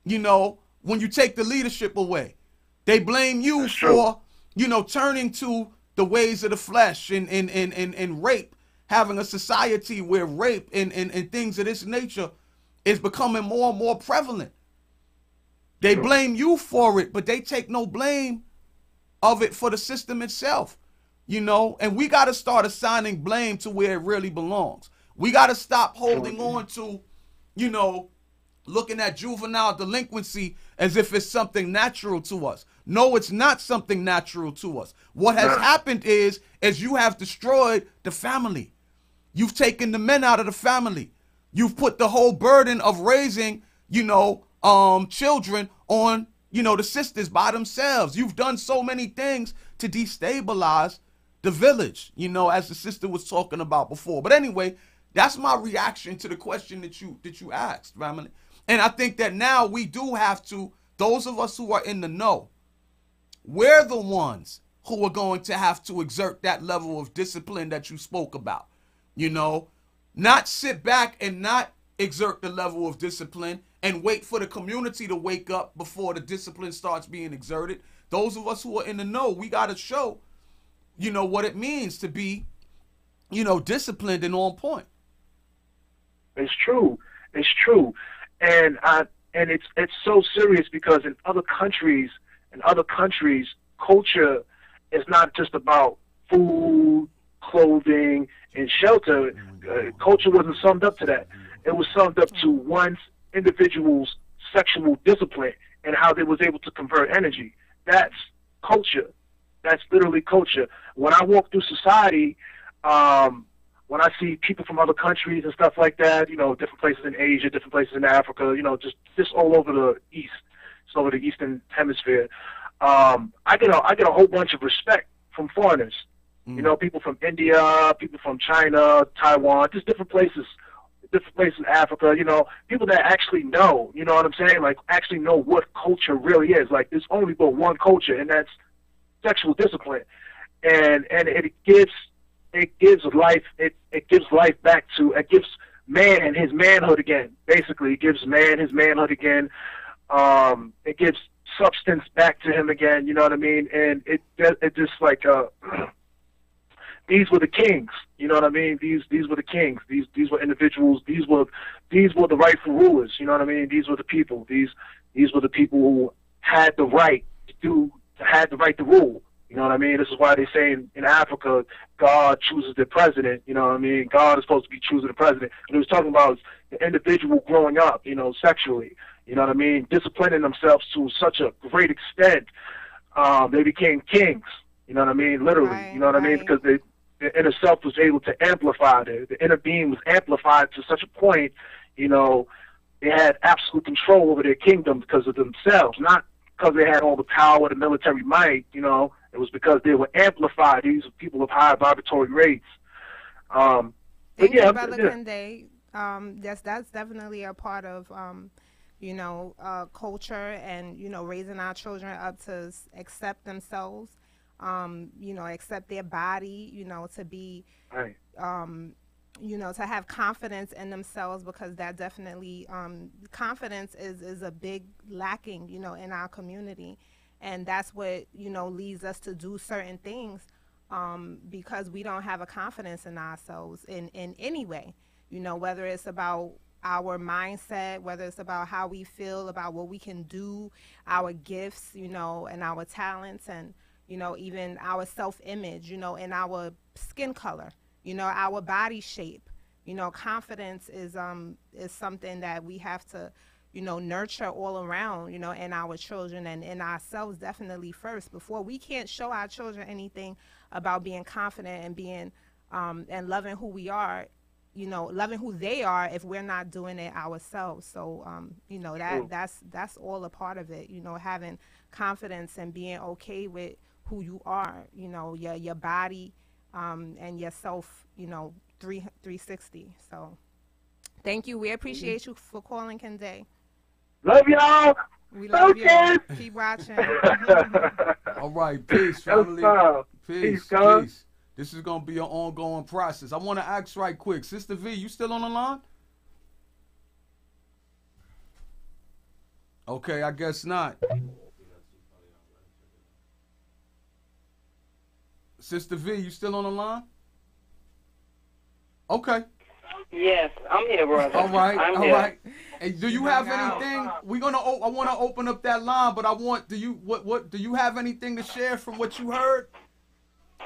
S3: You know, when you take the leadership away, they blame you for, you know, turning to the ways of the flesh and rape, having a society where rape and things of this nature is becoming more and more prevalent. They blame you for it, but they take no blame of it for the system itself, you know, and we got to start assigning blame to where it really belongs. We got to stop holding on to, you know, looking at juvenile delinquency as if it's something natural to us. No, it's not something natural to us. What has happened is you have destroyed the family. You've taken the men out of the family. You've put the whole burden of raising, you know, children on, you know, the sisters by themselves. You've done so many things to destabilize the village, you know, as the sister was talking about before. But anyway, that's my reaction to the question that you asked, family. And I think that now we do have to, those of us who are in the know, we're the ones who are going to have to exert that level of discipline that you spoke about. You know, not sit back and not exert the level of discipline and wait for the community to wake up before the discipline starts being exerted. Those of us who are in the know, we got to show, you know, what it means to be, you know, disciplined and on point.
S9: It's true. It's true. And it's so serious because in other countries, culture is not just about food, clothing, and shelter. Culture wasn't summed up to that. It was summed up to one's individual's sexual discipline and how they was able to convert energy. That's culture. That's literally culture. When I walk through society, when I see people from other countries and stuff like that, you know, different places in Asia, different places in Africa, you know, just all over the East, just over the Eastern Hemisphere, I get a whole bunch of respect from foreigners. You know, people from India, people from China, Taiwan, just different places in Africa, you know, people that actually know, you know what I'm saying? Like, actually know what culture really is. Like, there's only but one culture, and that's sexual discipline. And it gives life back to, it gives man his manhood again. Basically, it gives man his manhood again. It gives substance back to him again, you know what I mean? And it just like, these were the kings, you know what I mean? These were the kings. These were individuals. These were the rightful rulers, you know what I mean? These were the people. These were the people who had the right to rule. You know what I mean? This is why they say in Africa, God chooses the president. You know what I mean? God is supposed to be choosing the president. And it was talking about the individual growing up, you know, sexually. You know what I mean? Disciplining themselves to such a great extent, they became kings. You know what I mean? Literally. Right, you know what I mean? Because the inner self was able to amplify. The inner being was amplified to such a point, you know, they had absolute control over their kingdom because of themselves, not because they had all the power, the military might, you know. It was because they were amplified. These are people of high vibratory rates.
S4: Thank you, Brother Kende. That's definitely a part of, you know, culture and, you know, raising our children up to accept themselves, you know, accept their body, you know, to be,
S9: right.
S4: you know, to have confidence in themselves, because that definitely, confidence is a big lacking, you know, in our community. And that's what, you know, leads us to do certain things, because we don't have a confidence in ourselves in any way, you know, whether it's about our mindset, whether it's about how we feel about what we can do, our gifts, you know, and our talents, and, you know, even our self-image, you know, and our skin color, you know, our body shape. You know, confidence is something that we have to, you know, nurture all around, you know, in our children and in ourselves definitely first. Before, we can't show our children anything about being confident and being and loving who we are, you know, loving who they are, if we're not doing it ourselves. So, you know, that's all a part of it, you know, having confidence and being okay with who you are, you know, your body, and yourself, you know, 360. So thank you. We appreciate you for calling, Kende.
S9: Love y'all.
S4: We love you. Keep watching.
S3: All right, peace, family. Peace, peace. This is going to be an ongoing process. I want to ask right quick. Sister V, you still on the line? Okay, I guess not. Sister V, you still on the line? Okay.
S5: Yes, I'm here, brother.
S3: All right,
S5: I'm
S3: all
S5: here.
S3: right. Hey, do you have anything? We're gonna. I want to open up that line, but I want. Do you? What? Do you have anything to share from what you heard?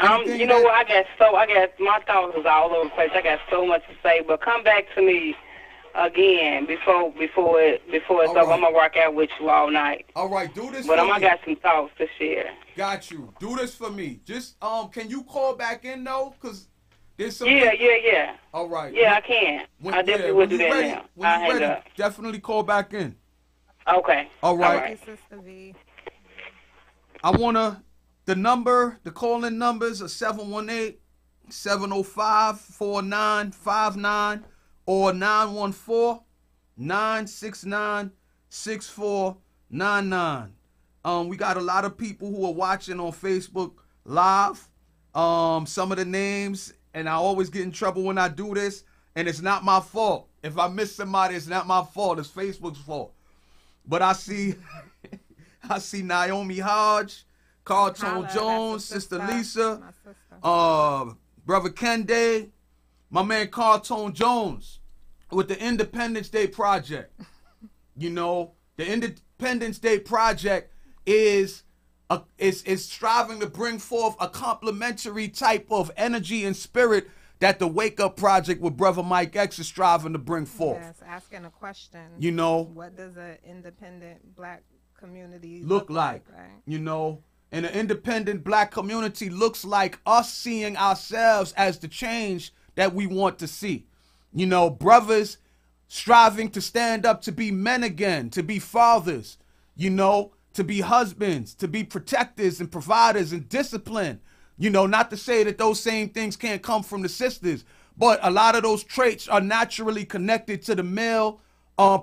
S5: You know what? I got my thoughts is all over the place. I got so much to say, but come back to me again before it's over. I'm gonna rock out with you all night.
S3: All right, do this.
S5: But
S3: for me.
S5: I got some thoughts to share.
S3: Got you. Do this for me. Just can you call back in though? Cause there's some.
S5: Yeah.
S3: All right.
S5: Yeah, I can. I definitely will do that now.
S3: When you're ready, definitely call back in.
S5: Okay.
S3: All right.
S4: Thank you, Sister V.
S3: I wanna. The call-in numbers are 718-705-4959 or 914-969-6499. We got a lot of people who are watching on Facebook Live. Some of the names, and I always get in trouble when I do this, and it's not my fault. If I miss somebody, it's not my fault. It's Facebook's fault. But I see Naomi Hodge, Carlton Jones, Sister Lisa, Brother Kende, my man Carlton Jones with the Independence Day Project. You know, the Independence Day Project is striving to bring forth a complementary type of energy and spirit that the Wake Up Project with Brother Mike X is striving to bring forth.
S4: Yes, asking a question.
S3: You know,
S4: what does an independent black community
S3: look like? Right? You know, and an independent black community looks like us seeing ourselves as the change that we want to see. You know, brothers striving to stand up to be men again, to be fathers, you know, to be husbands, to be protectors and providers and discipline. You know, not to say that those same things can't come from the sisters, but a lot of those traits are naturally connected to the male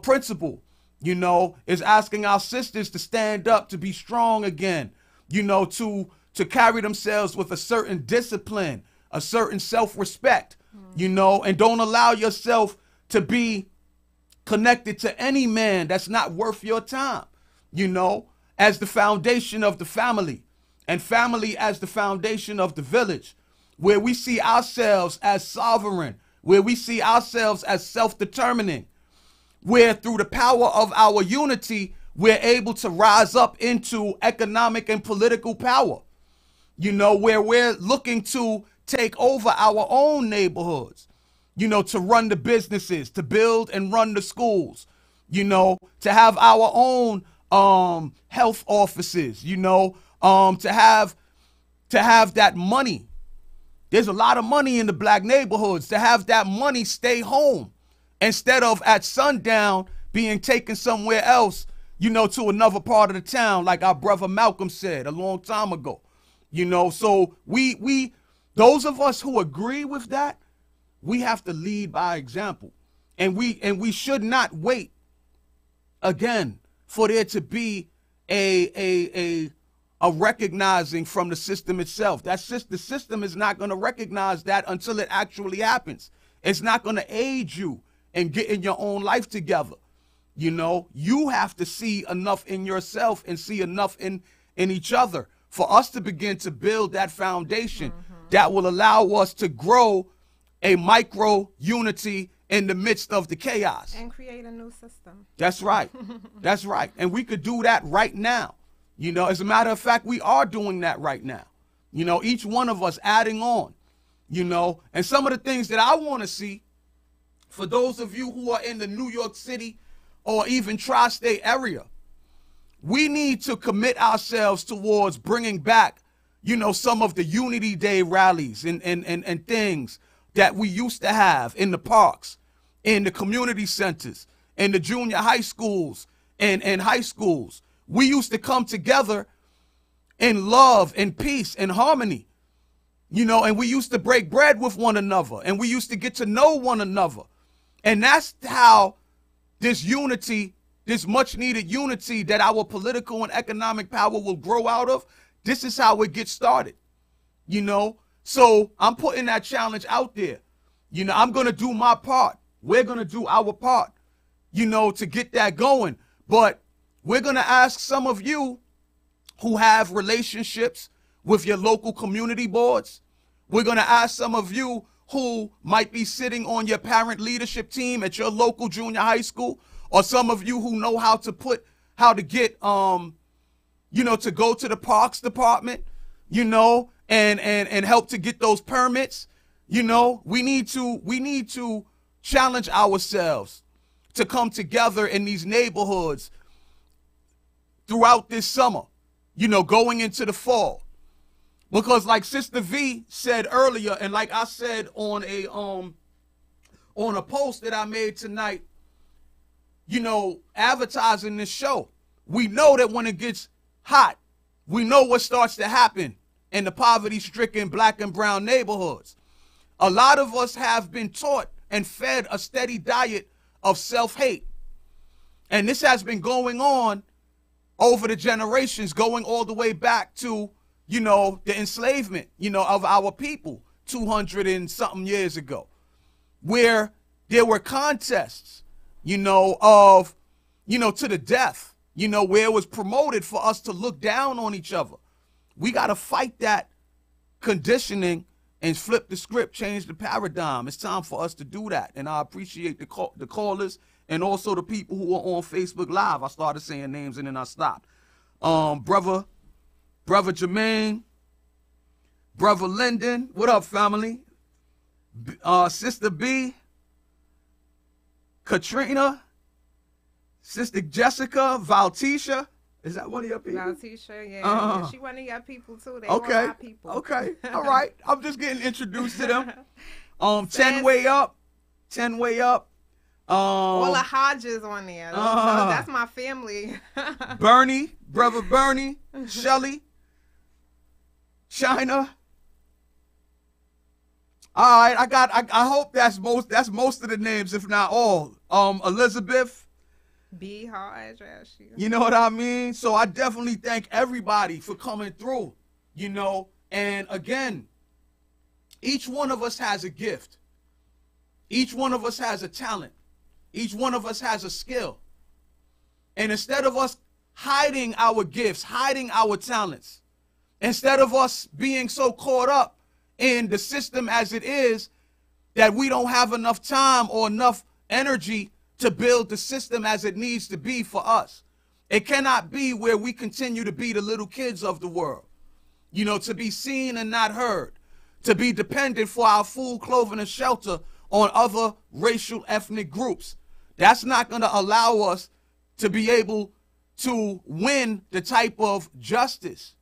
S3: principle. You know, is asking our sisters to stand up, to be strong again, you know, to carry themselves with a certain discipline, a certain self-respect, you know, and don't allow yourself to be connected to any man that's not worth your time, you know, as the foundation of the family, and family as the foundation of the village, where we see ourselves as sovereign, where we see ourselves as self-determining, where through the power of our unity, we're able to rise up into economic and political power, you know, where we're looking to take over our own neighborhoods, you know, to run the businesses, to build and run the schools, you know, to have our own health offices, you know, to have that money. There's a lot of money in the black neighborhoods. To have that money stay home instead of at sundown being taken somewhere else, you know, to another part of the town, like our brother Malcolm said a long time ago, you know. So we those of us who agree with that, we have to lead by example, and we should not wait again for there to be a recognizing from the system itself. The system is not going to recognize that until it actually happens. It's not going to aid you in getting your own life together. You know, you have to see enough in yourself and see enough in each other for us to begin to build that foundation that will allow us to grow a micro unity in the midst of the chaos.
S4: And create a new system.
S3: That's right. That's right. And we could do that right now. You know, as a matter of fact, we are doing that right now. You know, each one of us adding on, you know, and some of the things that I want to see for those of you who are in the New York City or even tri-state area, we need to commit ourselves towards bringing back, you know, some of the Unity Day rallies and things that we used to have in the parks, in the community centers, in the junior high schools and high schools. We used to come together in love and peace and harmony, you know, and we used to break bread with one another and we used to get to know one another. And that's how this unity, this much needed unity that our political and economic power will grow out of, this is how it gets started, you know. So I'm putting that challenge out there. You know, I'm going to do my part. We're going to do our part, you know, to get that going. But we're going to ask some of you who have relationships with your local community boards. We're going to ask some of you who might be sitting on your parent leadership team at your local junior high school, or some of you who know how to get, you know, to go to the parks department, you know, and help to get those permits. You know, we need to challenge ourselves to come together in these neighborhoods throughout this summer, you know, going into the fall. Because like Sister V said earlier, and like I said on a post that I made tonight, you know, advertising this show, we know that when it gets hot, we know what starts to happen in the poverty-stricken black and brown neighborhoods. A lot of us have been taught and fed a steady diet of self-hate. And this has been going on over the generations, going all the way back to, you know, the enslavement, you know, of our people 200 and something years ago, where there were contests, you know, of, you know, to the death, you know, where it was promoted for us to look down on each other. We got to fight that conditioning and flip the script, change the paradigm. It's time for us to do that. And I appreciate the callers and also the people who are on Facebook Live. I started saying names and then I stopped. Brother Jermaine, Brother Lyndon, what up, family? Sister B, Katrina, Sister Jessica, Valtisha. Is that one of your people?
S4: Valtisha, yeah. Yeah, she one of your people too. They
S3: okay.
S4: all my people.
S3: Okay. All right. I'm just getting introduced to them. 10 way up. 10 way up.
S4: All the Hodges on there. That's my family.
S3: Bernie, Brother Bernie, Shelly, China. All right, I hope that's most of the names, if not all. Elizabeth.
S4: B Hodge.
S3: You know what I mean? So I definitely thank everybody for coming through, you know. And again, each one of us has a gift. Each one of us has a talent. Each one of us has a skill. And instead of us hiding our gifts, hiding our talents, instead of us being so caught up in the system as it is that we don't have enough time or enough energy to build the system as it needs to be for us. It cannot be where we continue to be the little kids of the world, you know, to be seen and not heard, to be dependent for our food, clothing, and shelter on other racial ethnic groups. That's not going to allow us to be able to win the type of justice,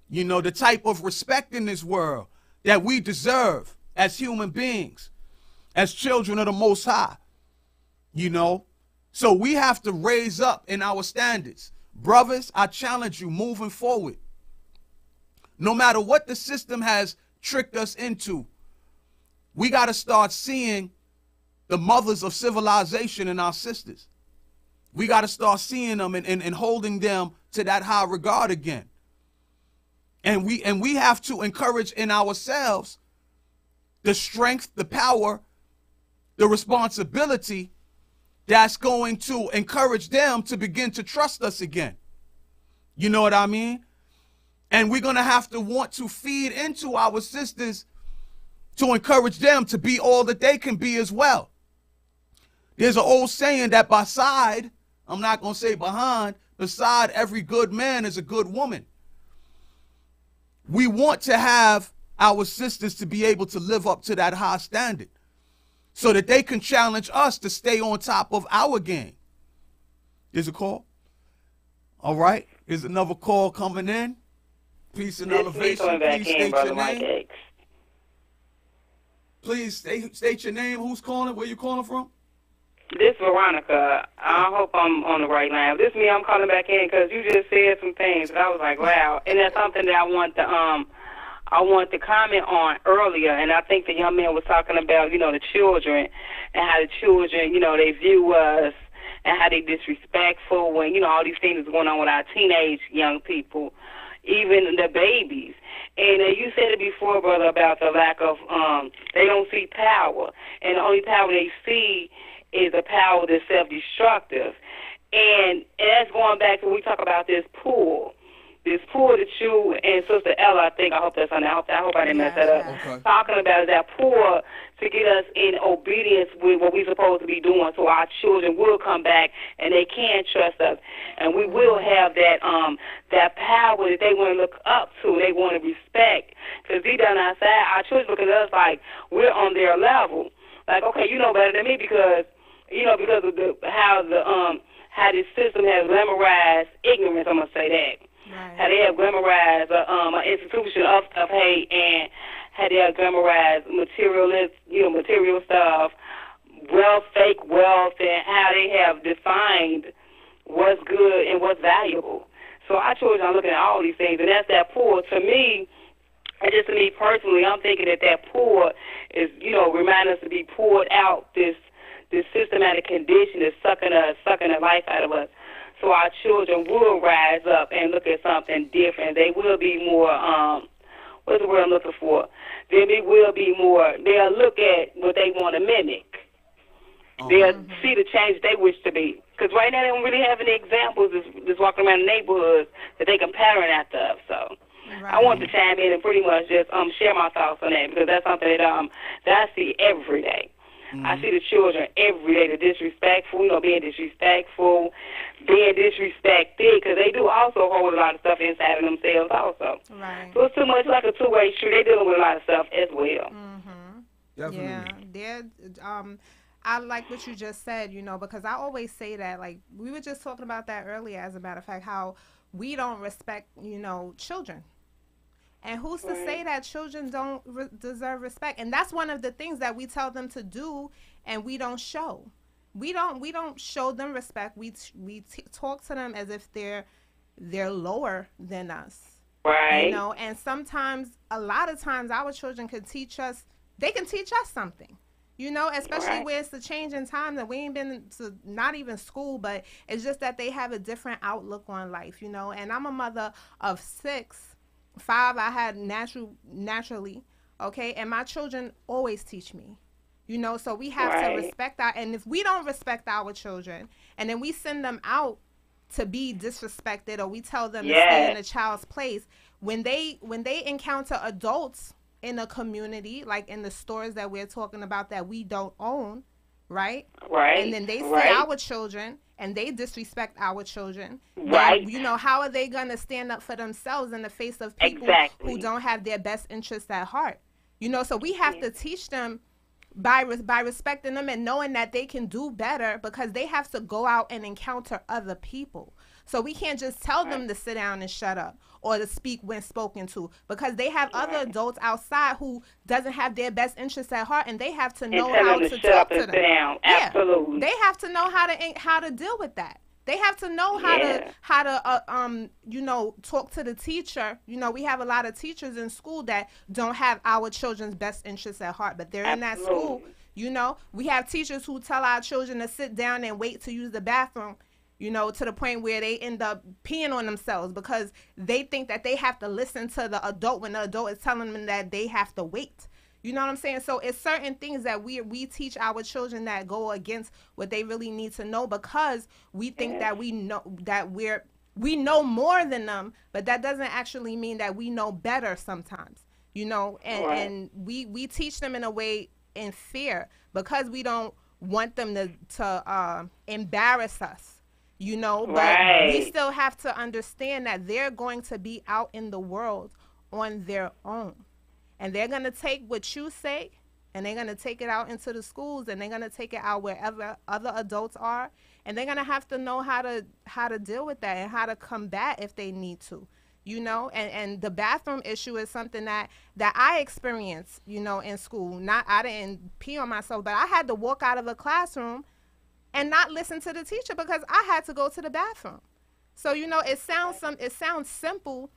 S3: you know, the type of respect in this world that we deserve as human beings, as children of the Most High, you know. So we have to raise up in our standards. Brothers, I challenge you moving forward. No matter what the system has tricked us into, we got to start seeing the mothers of civilization in our sisters. We got to start seeing them and holding them to that high regard again. And we have to encourage in ourselves the strength, the power, the responsibility that's going to encourage them to begin to trust us again. You know what I mean? And we're going to have to want to feed into our sisters to encourage them to be all that they can be as well. There's an old saying that beside, I'm not going to say behind, beside every good man is a good woman. We want to have our sisters to be able to live up to that high standard so that they can challenge us to stay on top of our game. There's a call. All right. Here's another call coming in. Peace and elevation. Please state your name. Please state your name. Who's calling? Where you calling from?
S5: This is Veronica. I hope I'm on the right line. This is me. I'm calling back in because you just said some things that I was like, wow. And that's something that I want to comment on earlier. And I think the young man was talking about, you know, the children and how the children, you know, they view us and how they disrespectful when, you know, all these things is going on with our teenage young people, even the babies. And you said it before, brother, about the lack of, they don't see power. And the only power they see is a power that's self-destructive. And that's going back to when we talk about this pool that you and Sister Ella, I hope that's on there. I hope I didn't mess that up. Okay. Talking about that pool to get us in obedience with what we're supposed to be doing so our children will come back and they can trust us. And we will have that power that they want to look up to, they want to respect. Because deep down outside, our children look at us like we're on their level. Like, okay, you know better than me because of how this system has glamorized ignorance, I'm going to say that. Right. How they have glamorized an institution of hate and how they have glamorized material stuff, fake wealth, and how they have defined what's good and what's valuable. So our children are looking at all these things, and that's that poor. To me, and just to me personally, I'm thinking that poor is, you know, remind us to be poured out, this systematic condition is sucking the life out of us. So our children will rise up and look at something different. They will be more, what's the word I'm looking for? They'll look at what they want to mimic. They'll see the change they wish to be. Because right now they don't really have any examples just walking around the neighborhoods that they can pattern after us. So I want to chime in and pretty much just share my thoughts on that because that's something that I see every day. I see the children every day, the disrespectful, you know, being disrespectful, being disrespected, because they do also hold a lot of stuff inside of themselves also. Right. So it's too much like a two-way street. They're dealing with a lot of stuff as well.
S4: Definitely. Yeah, I like what you just said, you know, because I always say that, like, we were just talking about that earlier, as a matter of fact, how we don't respect, you know, children. And who's to say that children don't deserve respect? And that's one of the things that we tell them to do, and we don't show. We don't show them respect. We talk to them as if they're lower than us. Right. You know, and sometimes, a lot of times, our children can teach us. They can teach us something. You know, especially where it's a change in time that we ain't been to not even school, but it's just that they have a different outlook on life. You know, and I'm a mother of 6. 5 I had naturally, okay, and my children always teach me, you know, so we have to respect and if we don't respect our children and then we send them out to be disrespected or we tell them to stay in a child's place, when they encounter adults in a community, like in the stores that we're talking about that we don't own, right, and then they see our children and they disrespect our children, then, you know, how are they going to stand up for themselves in the face of people who don't have their best interests at heart? You know, so we have to teach them by respecting them and knowing that they can do better because they have to go out and encounter other people. So we can't just tell them to sit down and shut up or to speak when spoken to because they have other adults outside who doesn't have their best interests at heart and they have to know how to talk to them.
S5: Down. Absolutely.
S4: They have to know how to deal with that. They have to know how to you know, talk to the teacher. You know, we have a lot of teachers in school that don't have our children's best interests at heart, but they're in that school. You know, we have teachers who tell our children to sit down and wait to use the bathroom, you know, to the point where they end up peeing on themselves because they think that they have to listen to the adult when the adult is telling them that they have to wait. You know what I'm saying? So it's certain things that we teach our children that go against what they really need to know, because we think that we know more than them, but that doesn't actually mean that we know better sometimes. You know, and we teach them in a way in fear, because we don't want them to embarrass us, you know, but we still have to understand that they're going to be out in the world on their own. And they're going to take what you say, and they're going to take it out into the schools, and they're going to take it out wherever other adults are. And they're going to have to know how to deal with that and how to combat if they need to, you know. And the bathroom issue is something that I experienced, you know, in school. I didn't pee on myself, but I had to walk out of a classroom and not listen to the teacher because I had to go to the bathroom. So, you know, it sounds simple.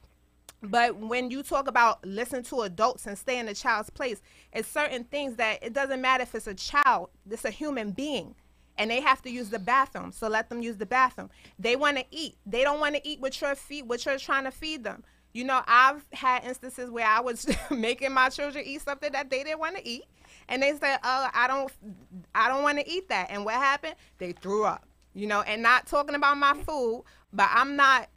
S4: But when you talk about listen to adults and stay in the child's place, it's certain things that it doesn't matter if it's a child, it's a human being, and they have to use the bathroom. So let them use the bathroom. They want to eat. They don't want to eat what you're trying to feed them. You know, I've had instances where I was making my children eat something that they didn't want to eat, and they said, "Oh, I don't want to eat that." And what happened? They threw up. You know, and not talking about my food, but I'm not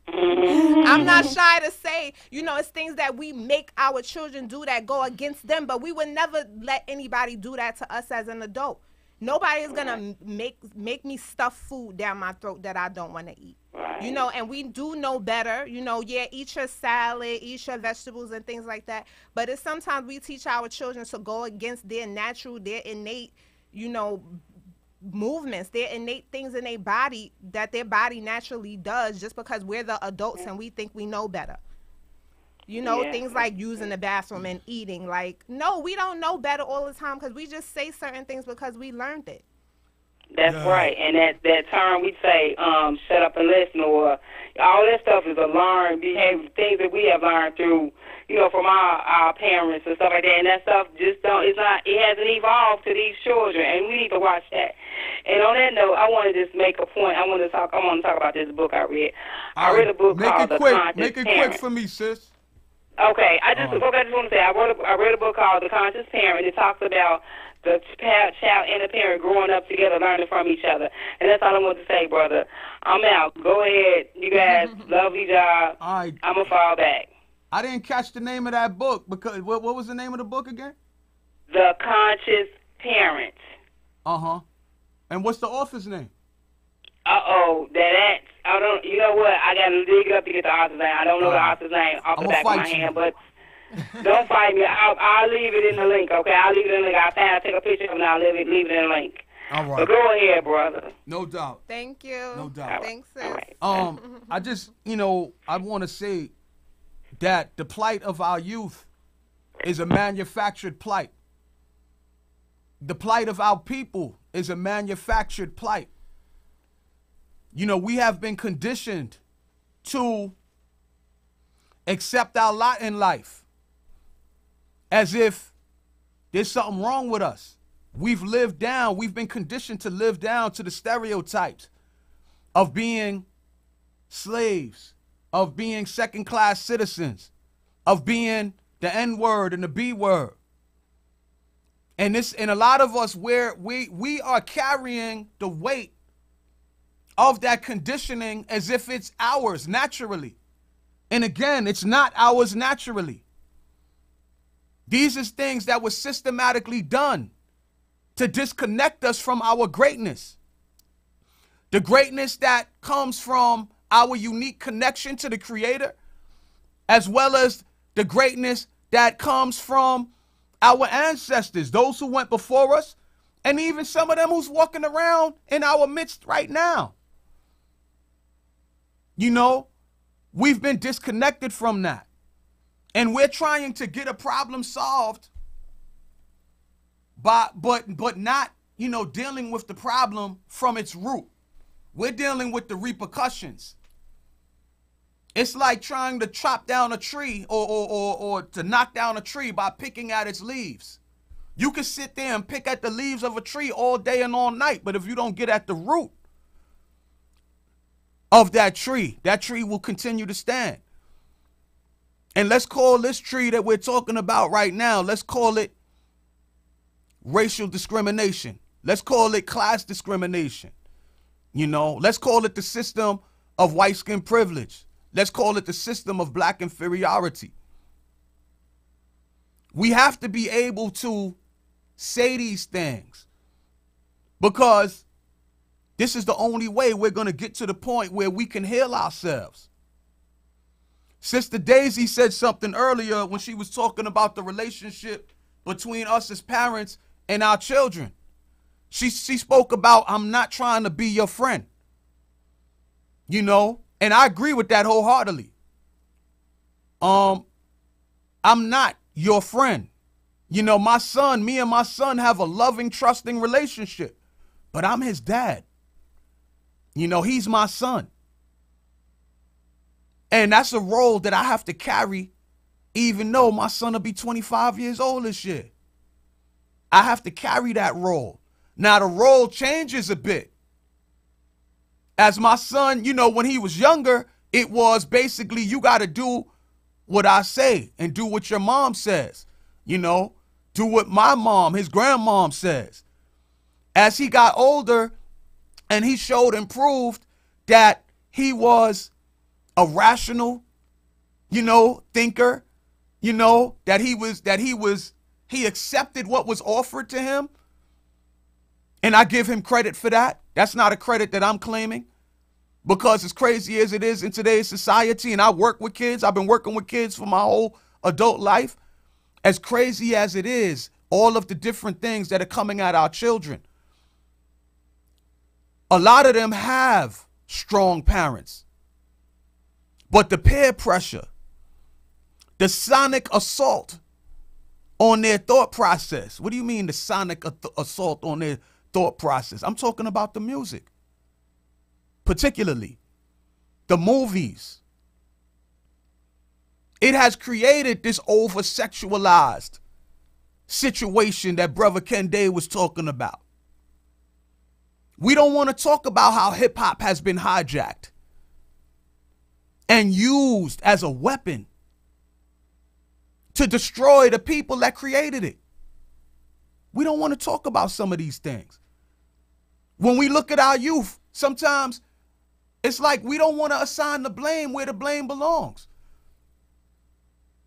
S4: I'm not shy to say, you know, it's things that we make our children do that go against them, but we would never let anybody do that to us as an adult. Nobody is going to make me stuff food down my throat that I don't want to eat. You know, and we do know better, you know, eat your salad, eat your vegetables and things like that. But it's sometimes we teach our children to go against their innate, you know, movements, their innate things in their body that their body naturally does, just because we're the adults and we think we know better. You know, things like using the bathroom and eating. Like, no, we don't know better all the time, because we just say certain things because we learned it.
S5: That's right. And that term we say, shut up and listen, or all that stuff is a learned behavior, things that we have learned through, you know, from our parents and stuff like that. And that stuff just it hasn't evolved to these children, and we need to watch that. And on that note, I want to just make a point. I want to talk about this book I read. I read a book called The Conscious Parent.
S3: Make it quick for me, sis.
S5: Okay, I just want to say I read a book called The Conscious Parent. It talks about the child and the parent growing up together, learning from each other. And that's all I want to say, brother. I'm out. Go ahead. You guys, lovely job.
S3: All right.
S5: I'm going to fall back.
S3: I didn't catch the name of that book. Because what was the name of the book again?
S5: The Conscious Parent.
S3: Uh-huh. And what's the author's name?
S5: I don't, you know what? I got to dig it up to get the author's name. I don't know the author's name off the back of my hand, but don't fight me. I'll leave it in the link, okay? I'll leave it in the link. I'll take a picture of it and I'll leave it in the link.
S3: All right.
S5: But go ahead, brother.
S3: No doubt.
S4: Thank you.
S3: No doubt.
S4: Thanks, sis.
S5: Right.
S3: I just, you know, I want to say that the plight of our youth is a manufactured plight. The plight of our people is a manufactured plight. You know, we have been conditioned to accept our lot in life as if there's something wrong with us. We've been conditioned to live down to the stereotypes of being slaves, of being second-class citizens, of being the N-word and the B-word. And a lot of us, we are carrying the weight of that conditioning as if it's ours naturally. And again, it's not ours naturally. These are things that were systematically done to disconnect us from our greatness. The greatness that comes from our unique connection to the Creator, as well as the greatness that comes from our ancestors, those who went before us, and even some of them who's walking around in our midst right now. You know, we've been disconnected from that. And we're trying to get a problem solved, but not, you know, dealing with the problem from its root. We're dealing with the repercussions. It's like trying to chop down a tree or to knock down a tree by picking at its leaves. You can sit there and pick at the leaves of a tree all day and all night, but if you don't get at the root of that tree will continue to stand. And let's call this tree that we're talking about right now, let's call it racial discrimination. Let's call it class discrimination. You know, let's call it the system of white skin privilege. Let's call it the system of black inferiority. We have to be able to say these things because this is the only way we're going to get to the point where we can heal ourselves. Sister Daisy said something earlier when she was talking about the relationship between us as parents and our children. She spoke about, I'm not trying to be your friend. You know, and I agree with that wholeheartedly. I'm not your friend. You know, me and my son have a loving, trusting relationship, but I'm his dad. You know, he's my son. And that's a role that I have to carry, even though my son will be 25 years old this year. I have to carry that role. Now, the role changes a bit. As my son, you know, when he was younger, it was basically you got to do what I say and do what your mom says. You know, do what my mom, his grandmom says. As he got older and he showed and proved that he was a rational, you know, thinker, you know, he accepted what was offered to him. And I give him credit for that. That's not a credit that I'm claiming, because as crazy as it is in today's society, and I work with kids, I've been working with kids for my whole adult life. As crazy as it is, all of the different things that are coming at our children, a lot of them have strong parents. But the peer pressure, the sonic assault on their thought process. What do you mean the sonic assault on their thought process? I'm talking about the music, particularly the movies. It has created this over-sexualized situation that Brother Ken Day was talking about. We don't want to talk about how hip-hop has been hijacked and used as a weapon to destroy the people that created it. We don't want to talk about some of these things. When we look at our youth, sometimes it's like we don't want to assign the blame where the blame belongs,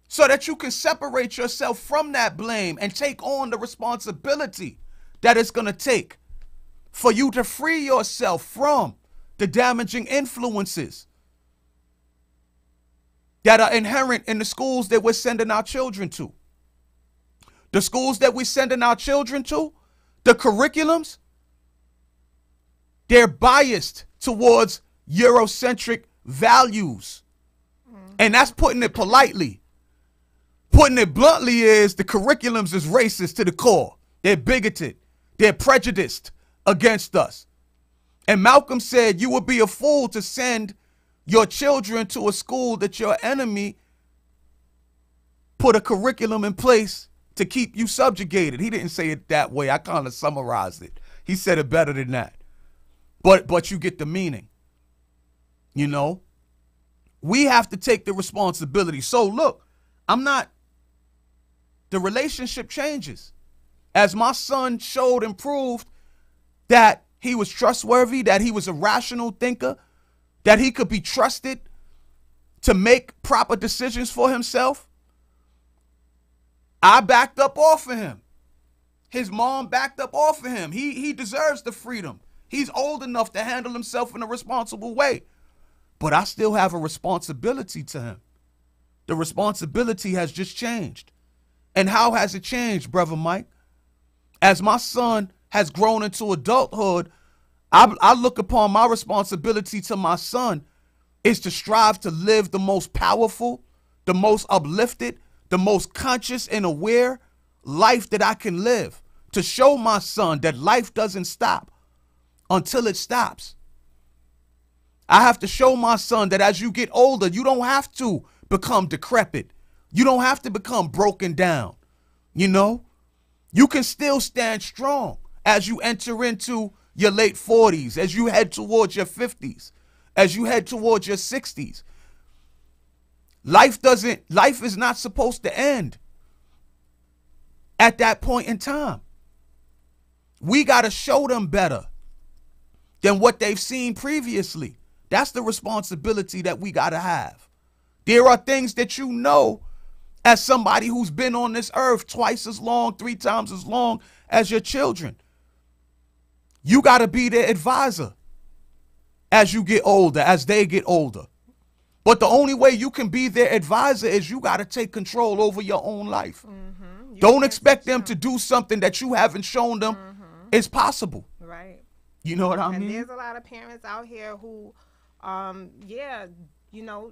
S3: so that you can separate yourself from that blame and take on the responsibility that it's going to take for you to free yourself from the damaging influences that are inherent in the schools that we're sending our children to. The schools that we're sending our children to, the curriculums, they're biased towards Eurocentric values. And that's putting it politely. Putting it bluntly is the curriculums is racist to the core. They're bigoted. They're prejudiced against us. And Malcolm said you would be a fool to send your children to a school that your enemy put a curriculum in place to keep you subjugated. He didn't say it that way. I kind of summarized it. He said it better than that. But you get the meaning. You know, we have to take the responsibility. So look, the relationship changes. As my son showed and proved that he was trustworthy, that he was a rational thinker, that he could be trusted to make proper decisions for himself, I backed up off of him. His mom backed up off of him. He deserves the freedom. He's old enough to handle himself in a responsible way. But I still have a responsibility to him. The responsibility has just changed. And how has it changed, Brother Mike? As my son has grown into adulthood, I look upon my responsibility to my son is to strive to live the most powerful, the most uplifted, the most conscious and aware life that I can live, to show my son that life doesn't stop until it stops. I have to show my son that as you get older, you don't have to become decrepit. You don't have to become broken down. You know, you can still stand strong as you enter into your late 40s, as you head towards your 50s, as you head towards your 60s. Life is not supposed to end at that point in time. We got to show them better than what they've seen previously. That's the responsibility that we got to have. There are things that you know, as somebody who's been on this earth twice as long, 3 times as long as your children. You got to be their advisor as you get older, as they get older. But the only way you can be their advisor is you got to take control over your own life. Don't expect them to do something that you haven't shown them is possible.
S4: Right.
S3: You know what I mean?
S4: And there's a lot of parents out here who, yeah, you know,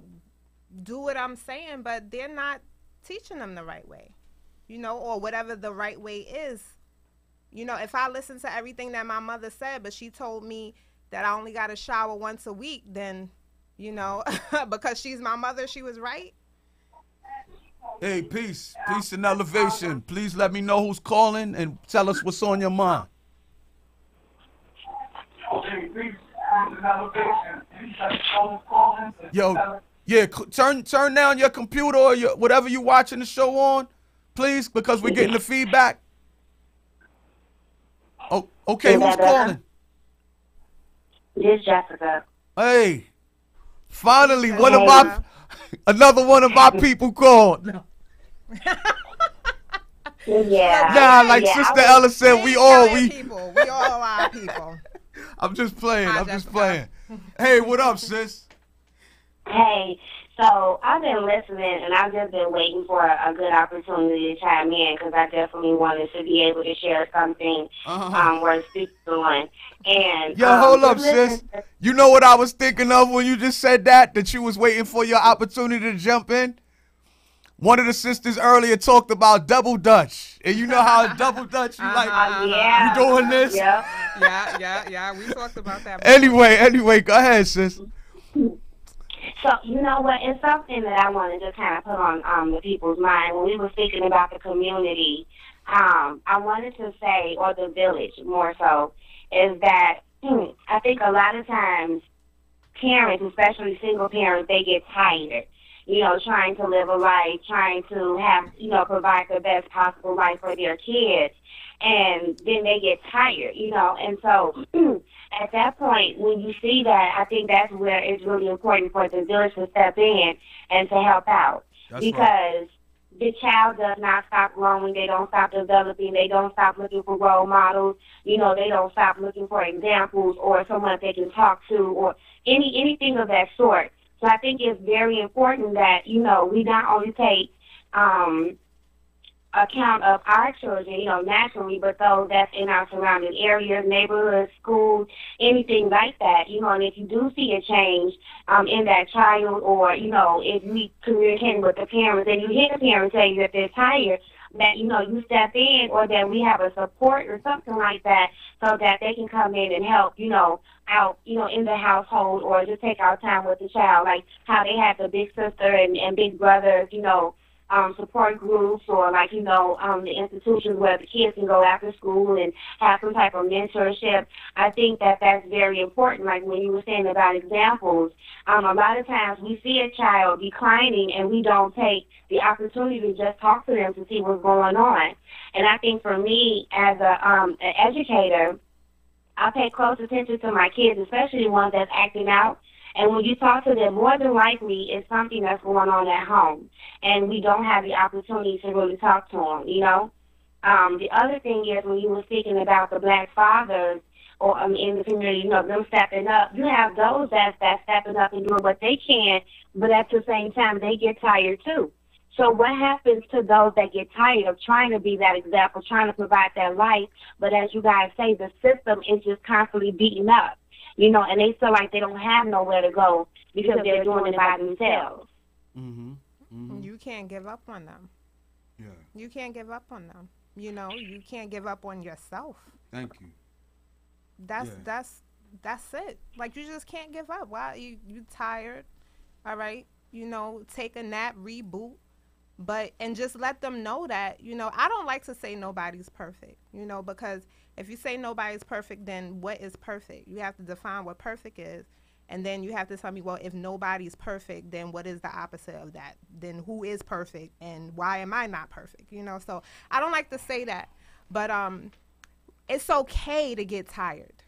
S4: do what I'm saying, but they're not teaching them the right way, you know, or whatever the right way is. You know, if I listen to everything that my mother said, but she told me that I only got to shower once a week, then, you know, because she's my mother, she was right.
S3: Hey, peace and elevation. Please let me know who's calling and tell us what's on your mind. Yo, yeah, turn down your computer or whatever you're watching the show on, please, because we're getting the feedback. Oh, okay, who's calling?
S10: This is Jessica.
S3: Hey, finally, another one of my people called.
S10: Yeah.
S3: Nah, like Sister Ella said, we all
S4: our people.
S3: I'm just playing. Hey, what up, sis?
S10: Hey, so I've been listening, and I've just been waiting for a good opportunity to chime in because I definitely wanted to be able to share something worth speaking on. And
S3: hold up, sis. You know what I was thinking of when you just said that you was waiting for your opportunity to jump in? One of the sisters earlier talked about double dutch, and you know how double dutch you you doing this?
S4: Yeah. We talked about that.
S3: Anyway, go ahead, sis.
S10: So, you know what, it's something that I wanted to kind of put on the people's mind. When we were speaking about the community, I wanted to say, or the village more so, is that I think a lot of times parents, especially single parents, they get tired, you know, trying to live a life, trying to have, you know, provide the best possible life for their kids. And then they get tired, you know, and so at that point, when you see that, I think that's where it's really important for the village to step in and to help out. Because the child does not stop growing. They don't stop developing. They don't stop looking for role models. You know, they don't stop looking for examples or someone they can talk to or anything of that sort. So I think it's very important that, you know, we not only take account of our children, you know, naturally, but those that's in our surrounding areas, neighborhoods, schools, anything like that, you know, and if you do see a change in that child or, you know, if we communicate with the parents and you hear the parents tell you that they're tired, that, you know, you step in or that we have a support or something like that so that they can come in and help, you know, out, you know, in the household or just take our time with the child, like how they have the big sister and big brothers, you know, support groups or like, you know, the institutions where the kids can go after school and have some type of mentorship. I think that that's very important. Like when you were saying about examples, a lot of times we see a child declining and we don't take the opportunity to just talk to them to see what's going on. And I think for me as an educator, I pay close attention to my kids, especially the ones that's acting out. And when you talk to them, more than likely it's something that's going on at home. And we don't have the opportunity to really talk to them, you know. The other thing is when you were speaking about the black fathers or in the community, you know, them stepping up, you have those that's stepping up and doing what they can, but at the same time they get tired too. So what happens to those that get tired of trying to be that example, trying to provide that life, but as you guys say, the system is just constantly beating up. You know, and they feel like they don't have nowhere to go because they're doing it by themselves.
S3: Mm-hmm. Mm-hmm.
S4: You can't give up on them.
S3: Yeah.
S4: You can't give up on them. You know, you can't give up on yourself.
S3: Thank you.
S4: That's it. Like you just can't give up. Why you tired? All right. You know, take a nap, reboot. And just let them know that, you know, I don't like to say nobody's perfect, you know, because if you say nobody's perfect, then what is perfect? You have to define what perfect is. And then you have to tell me, well, if nobody's perfect, then what is the opposite of that? Then who is perfect, and why am I not perfect? You know, so I don't like to say that, but it's okay to get tired.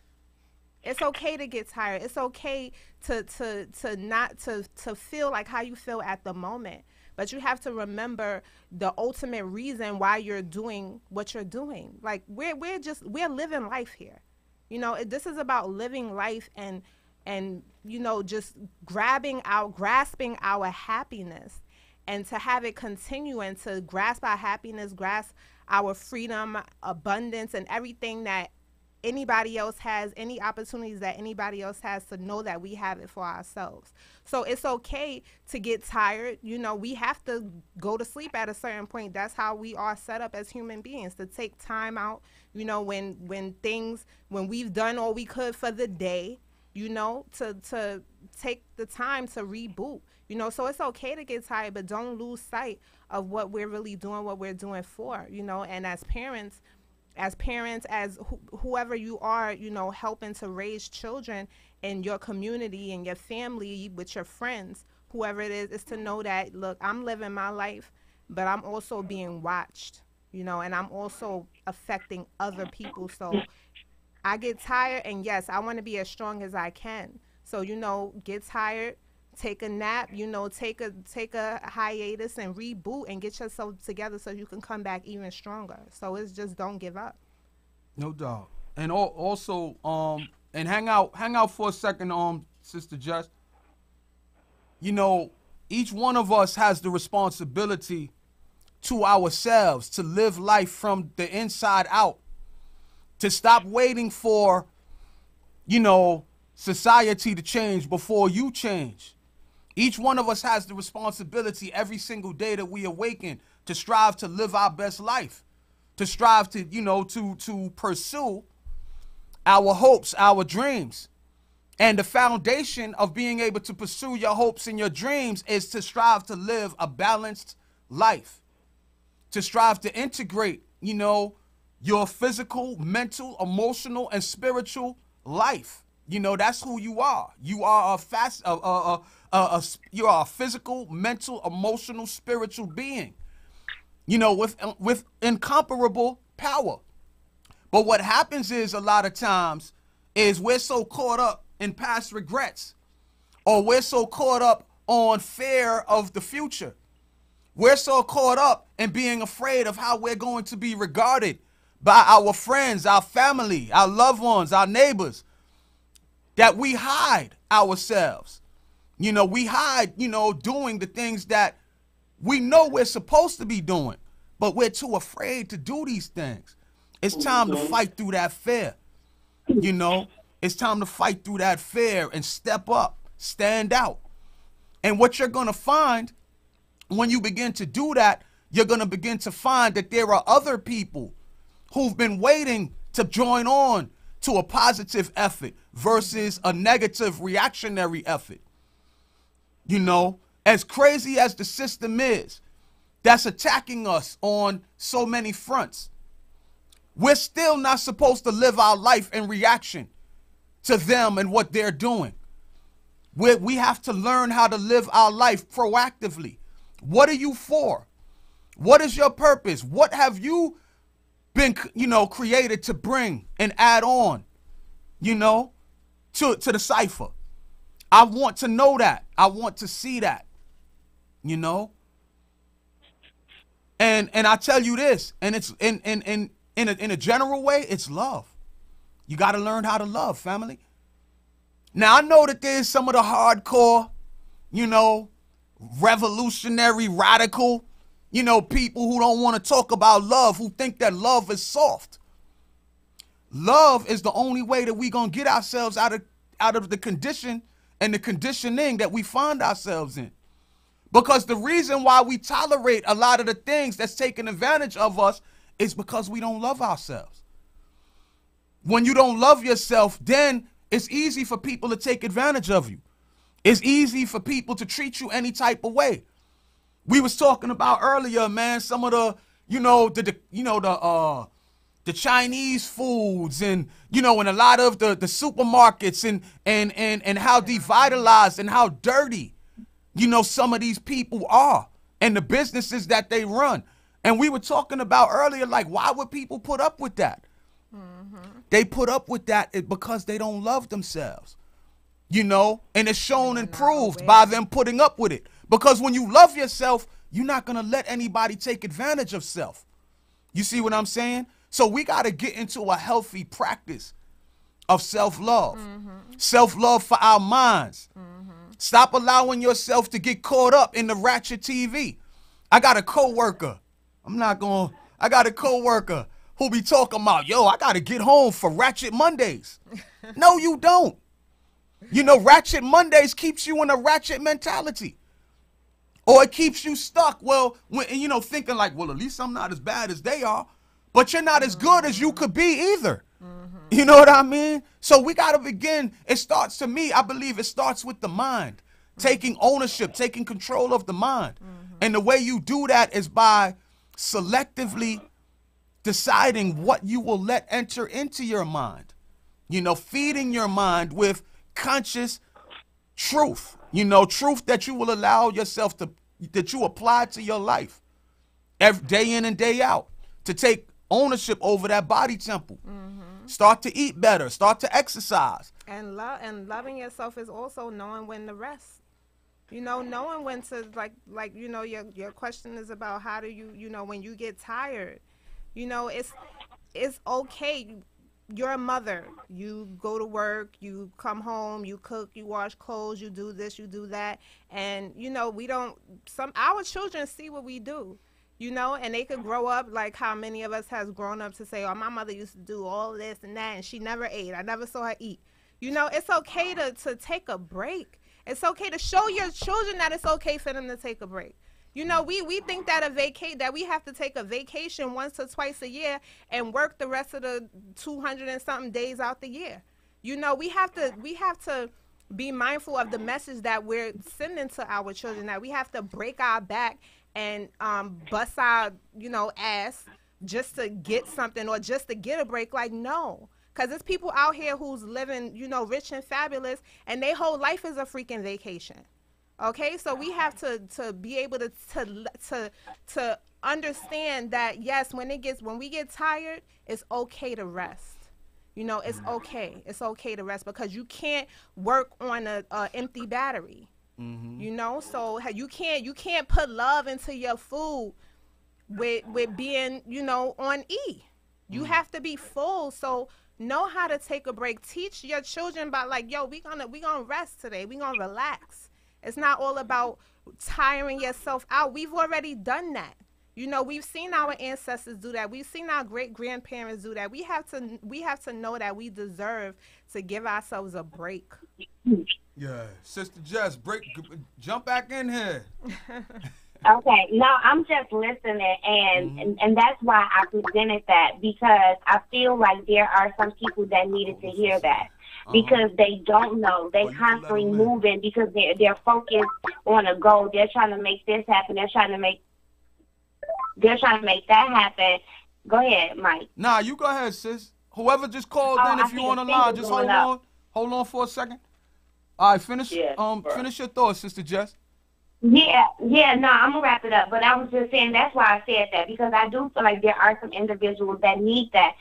S4: It's okay to get tired. It's okay to not feel like how you feel at the moment. But you have to remember the ultimate reason why you're doing what you're doing. Like we're living life here. You know, this is about living life and you know, just grasping our happiness, and to have it continue, and to grasp our happiness, grasp our freedom, abundance, and everything that anybody else has, any opportunities that anybody else has, to know that we have it for ourselves. So it's okay to get tired. You know, we have to go to sleep at a certain point. That's how we are set up as human beings, to take time out, you know, when we've done all we could for the day, you know, to take the time to reboot, you know. So it's okay to get tired, but don't lose sight of what we're really doing, what we're doing for, you know. And as parents, as whoever you are, you know, helping to raise children in your community, in your family, with your friends, whoever it is to know that, look, I'm living my life, but I'm also being watched, you know, and I'm also affecting other people. So I get tired, and yes, I want to be as strong as I can. So, you know, get tired, take a nap, you know, take a hiatus and reboot and get yourself together so you can come back even stronger. So it's just, don't give up.
S3: No doubt. And also, and hang out for a second, Sister Jess. You know, each one of us has the responsibility to ourselves to live life from the inside out, to stop waiting for, you know, society to change before you change. Each one of us has the responsibility every single day that we awaken to strive to live our best life, to strive to, you know, to pursue our hopes, our dreams. And the foundation of being able to pursue your hopes and your dreams is to strive to live a balanced life, to strive to integrate, you know, your physical, mental, emotional, and spiritual life. You know, that's who you are. You are you are a physical, mental, emotional, spiritual being, you know, with incomparable power. But what happens is, a lot of times, is we're so caught up in past regrets, or we're so caught up on fear of the future. We're so caught up in being afraid of how we're going to be regarded by our friends, our family, our loved ones, our neighbors, that we hide ourselves. You know, we hide, you know, doing the things that we know we're supposed to be doing, but we're too afraid to do these things. It's time to fight through that fear. You know, it's time to fight through that fear and step up, stand out. And what you're going to find when you begin to do that, you're going to begin to find that there are other people who've been waiting to join on to a positive effort versus a negative reactionary effort. You know, as crazy as the system is that's attacking us on so many fronts, we're still not supposed to live our life in reaction to them and what they're doing. We have to learn how to live our life proactively. What are you for? What is your purpose? What have you been, you know, created to bring and add on, you know, to the cipher? I want to know that. I want to see that, you know. And I tell you this, and it's in a general way, it's love. You got to learn how to love, family. Now, I know that there's some of the hardcore, you know, revolutionary, radical, you know, people who don't want to talk about love, who think that love is soft. Love is the only way that we're going to get ourselves out of the condition and the conditioning that we find ourselves in. Because the reason why we tolerate a lot of the things that's taking advantage of us is because we don't love ourselves. When you don't love yourself, then it's easy for people to take advantage of you. It's easy for people to treat you any type of way. We was talking about earlier, man, some of the, you know, the the Chinese foods and, you know, and a lot of the supermarkets and how devitalized and how dirty, you know, some of these people are and the businesses that they run. And we were talking about earlier, like, why would people put up with that? They put up with that because they don't love themselves, you know, and it's shown and proved by them putting up with it. Because when you love yourself, you're not going to let anybody take advantage of self. You see what I'm saying? So we got to get into a healthy practice of self-love. Self-love for our minds. Stop allowing yourself to get caught up in the ratchet TV. I got a coworker. I got a coworker who be talking about, yo, I got to get home for Ratchet Mondays. No, you don't. You know, Ratchet Mondays keeps you in a ratchet mentality. Or it keeps you stuck, well, when, you know, thinking like, well, at least I'm not as bad as they are. But you're not as good as you could be either. You know what I mean? So we got to begin. It starts, to me, I believe it starts with the mind. Taking ownership, taking control of the mind. And the way you do that is by selectively deciding what you will let enter into your mind. You know, feeding your mind with conscious truth. You know, truth that you will allow yourself to, that you apply to your life every day in and day out, to take ownership over that body temple. Start to eat better, start to exercise.
S4: And loving yourself is also knowing when to rest. You know, knowing when to, like you know, your question is about how do you know, when you get tired, you know, it's okay. You're a mother. You go to work, you come home, you cook, you wash clothes, you do this, you do that. And, you know, our children see what we do, you know, and they could grow up like how many of us has grown up to say, oh, my mother used to do all this and that, and she never ate. I never saw her eat. You know, it's okay to take a break. It's okay to show your children that it's okay for them to take a break. You know, we think that that we have to take a vacation once or twice a year and work the rest of the 200 and something days out the year. You know, we have to be mindful of the message that we're sending to our children, that we have to break our back and bust our, you know, ass just to get something or just to get a break. Like, no. Because there's people out here who's living, you know, rich and fabulous, and their whole life is a freaking vacation. Okay, so we have to be able to understand that, yes, when we get tired, it's okay to rest. You know, it's okay. It's okay to rest because you can't work on a empty battery. You know, so you can't put love into your food with being, you know, on E. You have to be full. So know how to take a break. Teach your children about, like, yo, we gonna rest today. We gonna relax. It's not all about tiring yourself out. We've already done that. You know, we've seen our ancestors do that. We've seen our great-grandparents do that. We have to know that we deserve to give ourselves a break.
S3: Yeah, Sister Jess, jump back in here.
S10: Okay, no, I'm just listening, and that's why I presented that, because I feel like there are some people that needed to hear that. Because they don't know. They're constantly moving because they're focused on a goal. They're trying to make this happen. They're trying to make that happen. Go ahead, Mike.
S3: Nah, you go ahead, sis. Whoever just called in, if you on the line, just hold on. Hold on for a second. All right, finish your thoughts, Sister Jess.
S10: Yeah, no, I'm going to wrap it up. But I was just saying, that's why I said that, because I do feel like there are some individuals that need that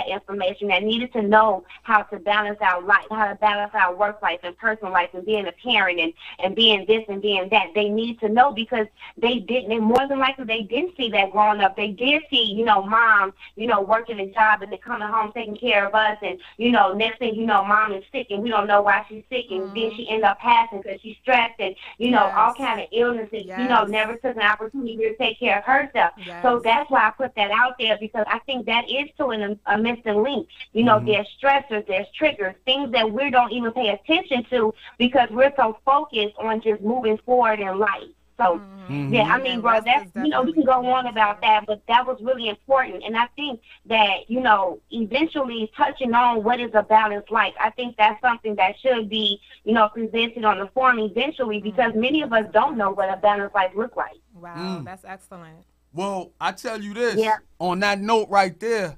S10: information, that needed to know how to balance our life, how to balance our work life and personal life and being a parent and being this and being that. They need to know because more than likely they didn't see that growing up. They did see, you know, mom, you know, working a job and then coming home taking care of us. And, you know, next thing you know, mom is sick and we don't know why she's sick. And then she ends up passing because she's stressed and, you know, all kind of illnesses, you know, never took an opportunity to take care of herself. So that's why I put that out there, because I think that is to a missing link. You know, there's stressors, there's triggers, things that we don't even pay attention to because we're so focused on just moving forward in life. So, yeah, I mean, bro, that's, you know, we can go on about that, but that was really important. And I think that, you know, eventually touching on what is a balanced life, I think that's something that should be, you know, presented on the forum eventually, because many of us don't know what a balanced life looks like.
S4: Wow, that's excellent.
S3: Well, I tell you this, on that note right there,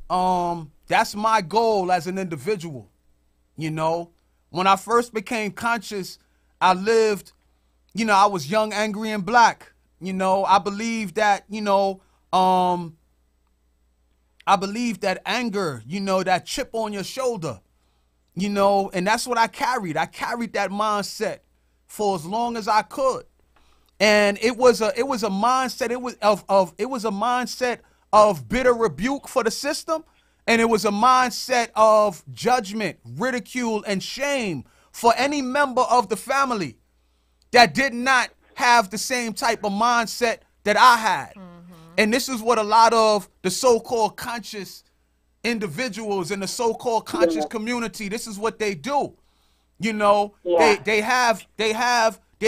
S3: that's my goal as an individual. You know, when I first became conscious, I lived, you know, I was young, angry, and black. You know, I believe that, you know, I believe that anger, you know, that chip on your shoulder, you know, and that's what I carried. I carried that mindset for as long as I could. And it was a mindset. It was a mindset of bitter rebuke for the system. And it was a mindset of judgment, ridicule, and shame for any member of the family that did not have the same type of mindset that I had. And this is what a lot of the so-called conscious individuals in the so-called conscious community, this is what they do. You know, they're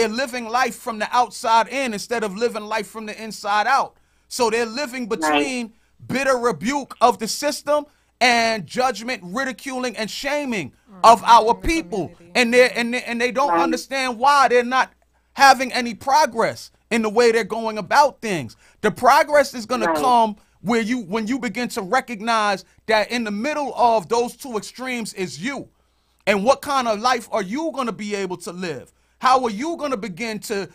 S3: living life from the outside in instead of living life from the inside out. So they're living between bitter rebuke of the system and judgment, ridiculing, and shaming of our people. And they don't understand why they're not having any progress in the way they're going about things. The progress is going to come when you begin to recognize that in the middle of those two extremes is you. And what kind of life are you going to be able to live? How are you going to begin to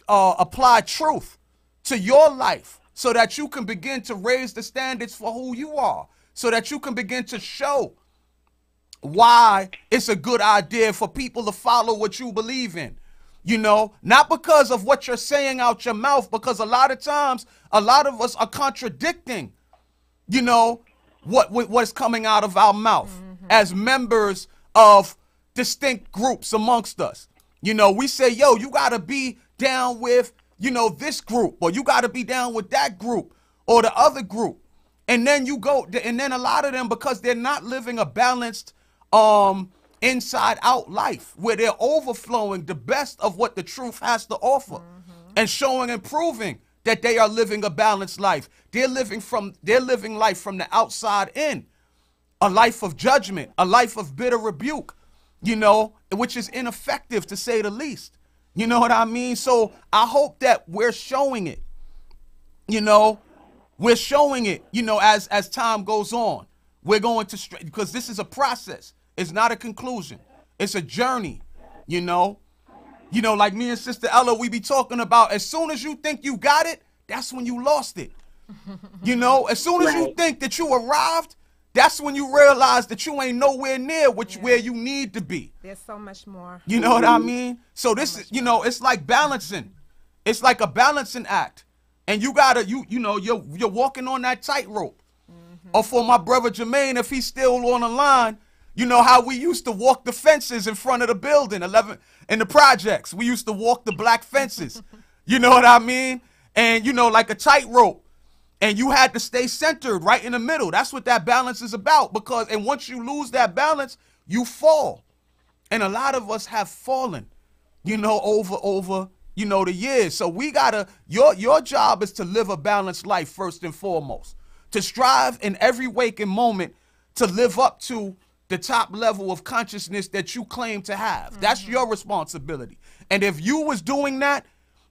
S3: apply truth to your life so that you can begin to raise the standards for who you are, so that you can begin to show why it's a good idea for people to follow what you believe in? You know, not because of what you're saying out your mouth, because a lot of times, a lot of us are contradicting, you know, what's coming out of our mouth as members of distinct groups amongst us. You know, we say, yo, you got to be down with, you know, this group, or you got to be down with that group or the other group. And then you go, and then a lot of them, because they're not living a balanced, inside out life where they're overflowing the best of what the truth has to offer and showing and proving that they are living a balanced life. They're living life from the outside in, a life of judgment, a life of bitter rebuke, you know, which is ineffective to say the least. You know what I mean? So I hope that we're showing it, you know, as time goes on. We're going to, because this is a process. It's not a conclusion. It's a journey, you know. You know, like me and Sister Ella, we be talking about, as soon as you think you got it, that's when you lost it. You know, as soon as you think that you arrived, that's when you realize that you ain't nowhere near where you need to be.
S4: There's so much more.
S3: You know what I mean? So this is, you know, it's like balancing. It's like a balancing act. And you gotta, you know, you're walking on that tightrope. Or for my brother Jermaine, if he's still on the line, you know how we used to walk the fences in front of the building, 11 in the projects. We used to walk the black fences. You know what I mean? And, you know, like a tightrope. And you had to stay centered right in the middle. That's what that balance is about. And once you lose that balance, you fall. And a lot of us have fallen, you know, over, you know, the years. So we gotta, your job is to live a balanced life first and foremost. To strive in every waking moment to live up to the top level of consciousness that you claim to have. That's your responsibility. And if you was doing that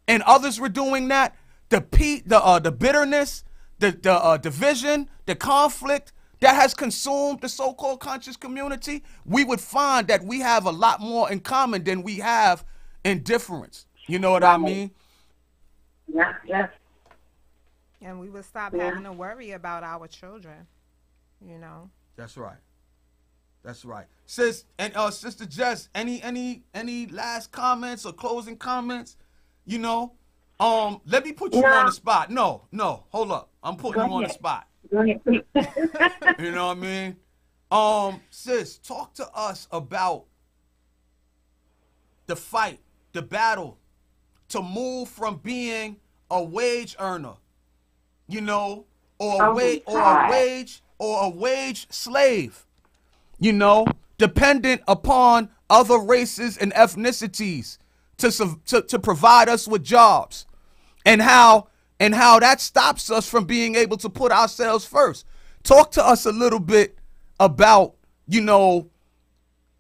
S3: and others were doing that, the bitterness, the division, the conflict that has consumed the so-called conscious community, we would find that we have a lot more in common than we have in difference. You know what I mean?
S8: Yeah.
S4: And we would stop having to worry about our children, you know.
S3: That's right. That's right. Sis and Sister Jess, any last comments or closing comments? You know, let me put you on the spot. No, hold up. I'm putting you on the spot.
S8: Go ahead.
S3: You know what I mean? Sis, talk to us about the fight, the battle to move from being a wage earner, you know, or a wage slave, you know, dependent upon other races and ethnicities to provide us with jobs, and how that stops us from being able to put ourselves first. Talk to us a little bit about, you know,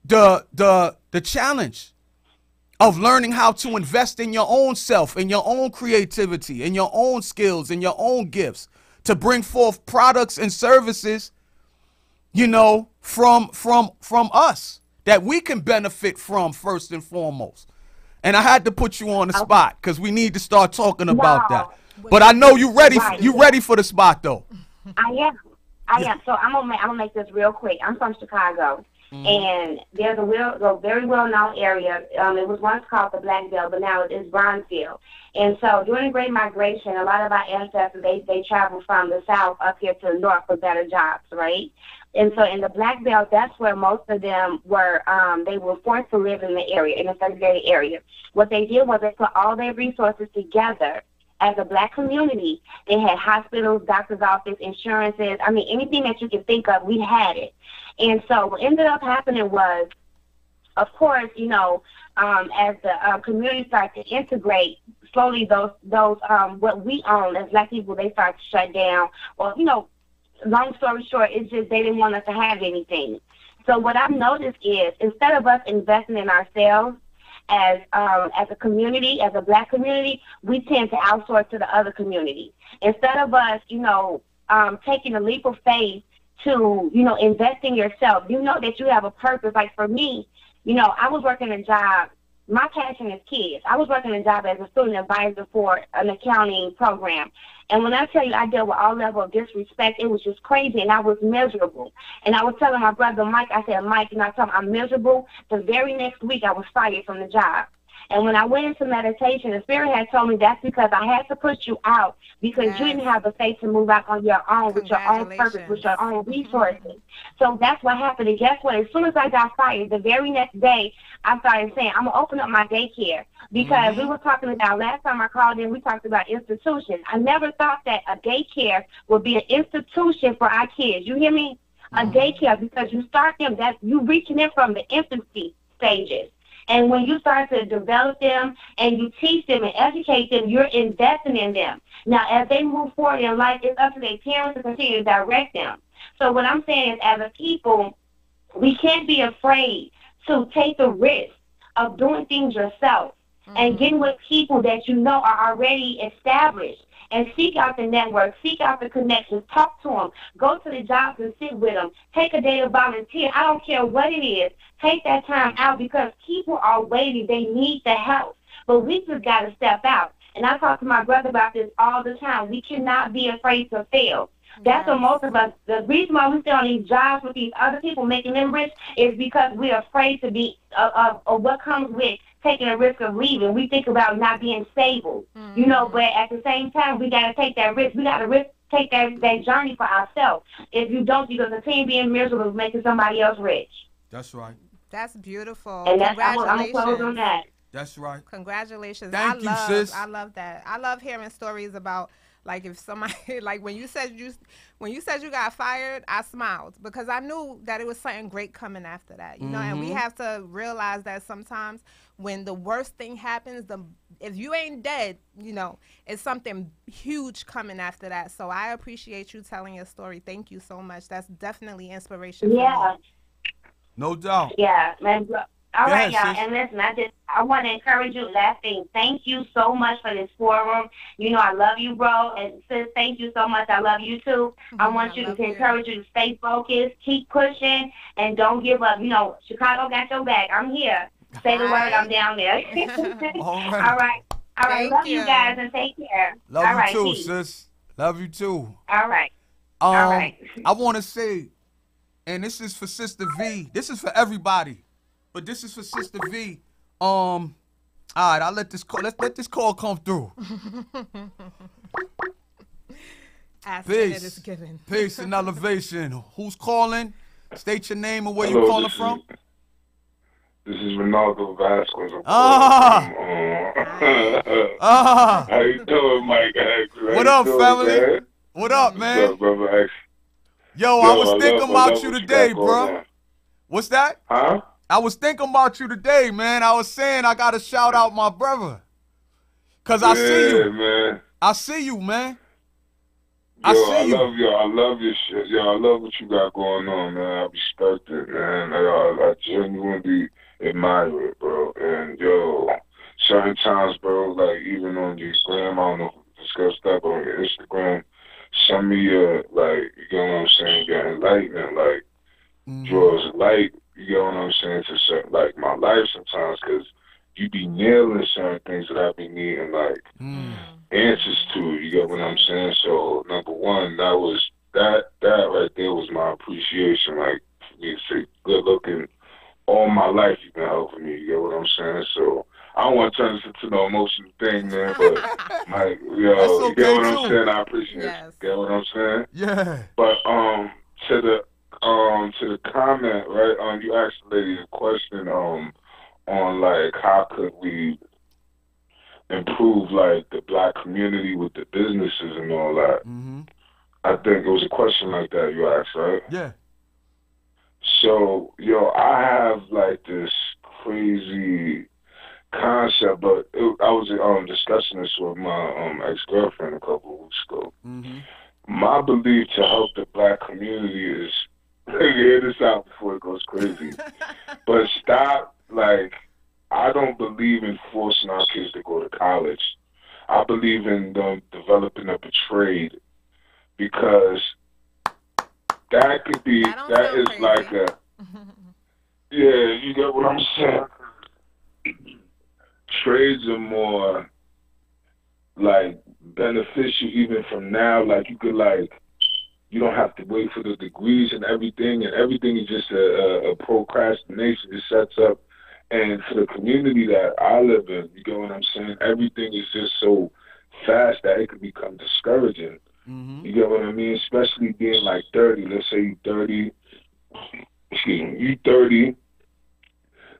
S3: the challenge of learning how to invest in your own self, in your own creativity, in your own skills, in your own gifts, to bring forth products and services you know, from us that we can benefit from first and foremost. And I had to put you on the spot because we need to start talking about that. But I know you ready. You ready for the spot though?
S10: I am. So I'm gonna make this real quick. I'm from Chicago, and there's a very well-known area. It was once called the Black Belt, but now it's Bronzeville. And so during the Great Migration, a lot of our ancestors they traveled from the south up here to the north for better jobs, right? And so in the Black Belt, that's where most of them were. They were forced to live in the area, in the segregated area. What they did was they put all their resources together. As a black community, they had hospitals, doctor's office, insurances. I mean, anything that you can think of, we had it. And so what ended up happening was, of course, you know, as the community started to integrate, slowly those what we own as black people, they start to shut down. Or, you know, long story short, it's just they didn't want us to have anything. So what I've noticed is instead of us investing in ourselves, as a community, as a black community, we tend to outsource to the other community. Instead of us, you know, taking a leap of faith to, you know, invest in yourself, you know that you have a purpose. Like for me, you know, I was working a job. My passion is kids. I was working a job as a student advisor for an accounting program. And when I tell you I dealt with all level of disrespect, it was just crazy, and I was miserable. And I was telling my brother Mike, I said, Mike, you know, I told him I'm miserable. The very next week I was fired from the job. And when I went into meditation, the Spirit had told me that's because I had to put you out because you didn't have the faith to move out on your own with your own purpose, with your own resources. So that's what happened. And guess what? As soon as I got fired, the very next day, I started saying, I'm going to open up my daycare because we were talking about, last time I called in, we talked about institutions. I never thought that a daycare would be an institution for our kids. You hear me? A daycare, because you start them, that you reaching in from the infancy stages. And when you start to develop them and you teach them and educate them, you're investing in them. Now, as they move forward in life, it's up to their parents to continue to direct them. So what I'm saying is, as a people, we can't be afraid to take the risk of doing things yourself and getting with people that you know are already established. And seek out the network, seek out the connections, talk to them, go to the jobs and sit with them, take a day to volunteer. I don't care what it is. Take that time out because people are waiting. They need the help. But we just got to step out. And I talk to my brother about this all the time. We cannot be afraid to fail. That's what most of us, the reason why we stay on these jobs with these other people making them rich is because we're afraid to be, of what comes with taking a risk of leaving. We think about not being stable, you know, but at the same time, we got to take that risk. We got to take that journey for ourselves. If you don't, you're going to continue being miserable making somebody else rich.
S3: That's right.
S4: That's beautiful.
S10: And that's, I'm going to close on that.
S3: That's right.
S4: Congratulations.
S3: Thank you, sis.
S4: I love that. I love hearing stories about, like, if somebody, like when you said you got fired, I smiled because I knew that it was something great coming after that, you know. And we have to realize that sometimes when the worst thing happens, if you ain't dead, you know, it's something huge coming after that. So I appreciate you telling your story. Thank you so much. That's definitely inspiration.
S10: Yeah.
S3: No doubt.
S10: Yeah, man. All right, y'all.
S3: Sis.
S10: And listen, I want to encourage you. Last thing, thank you so much for this forum. You know, I love you, bro. And sis, thank you so much. I love you too. I want you to encourage you to stay focused, keep pushing, and don't give up. You know, Chicago got your back. I'm here. Say the word. I'm down there.
S3: All right.
S10: All right. Love you guys and take care.
S3: Love you too, sis. Love you too.
S10: All right.
S3: I want to say, and this is for Sister V. This is for everybody. But this is for Sister V. All right, I'll let this call. Let's let this call come through. Peace. Peace and elevation. Who's calling? State your name and where you calling from.
S11: This is Ronaldo Vasquez. How you doing, Mike?
S3: What up, family? Man? What up, man?
S11: What's up, brother X?
S3: Yo, I was thinking about you today, bro. What's that?
S11: Huh?
S3: I was thinking about you today, man. I was saying I got to shout out my brother. Because I see you. Man. I see you, man.
S11: I love you. I love your shit. Yo, I love what you got going on, man. I respect it, man. I genuinely admire it, bro. And, yo, certain times, bro, like even on your Instagram, I don't know if we discussed that, but on your Instagram, some of your, like, you know what I'm saying, your enlightenment, like, draws light, you get what I'm saying, to certain, like, my life sometimes, because you be nailing certain things that I be needing, like, answers to, you get what I'm saying? So, number one, that right there was my appreciation, like, for me to say, good looking, all my life you've been helping me, you get what I'm saying? So, I don't want to turn this into no emotional thing, man, but, like,
S3: okay,
S11: you get what I'm
S3: too.
S11: saying? I appreciate it. You get what I'm saying?
S3: Yeah.
S11: But, to the comment, right, you asked the lady a question, on, like, how could we improve, like, the black community with the businesses and all that. I think it was a question like that you asked, right?
S3: Yeah.
S11: So, I have, like, this crazy concept, but I was discussing this with my ex-girlfriend a couple of weeks ago. My belief to help the black community is, hear this out before it goes crazy, but stop, like, I don't believe in forcing our kids to go to college. I believe in them developing up a trade, because that could be, that is crazy. Like a, yeah, you get what I'm saying? Trades are more, like, beneficial even from now. Like, you could, like, you don't have to wait for the degrees and everything is just a procrastination. It sets up. And for the community that I live in, you get what I'm saying? Everything is just so fast that it could become discouraging. You get what I mean? Especially being like 30. Let's say you 30. You 30.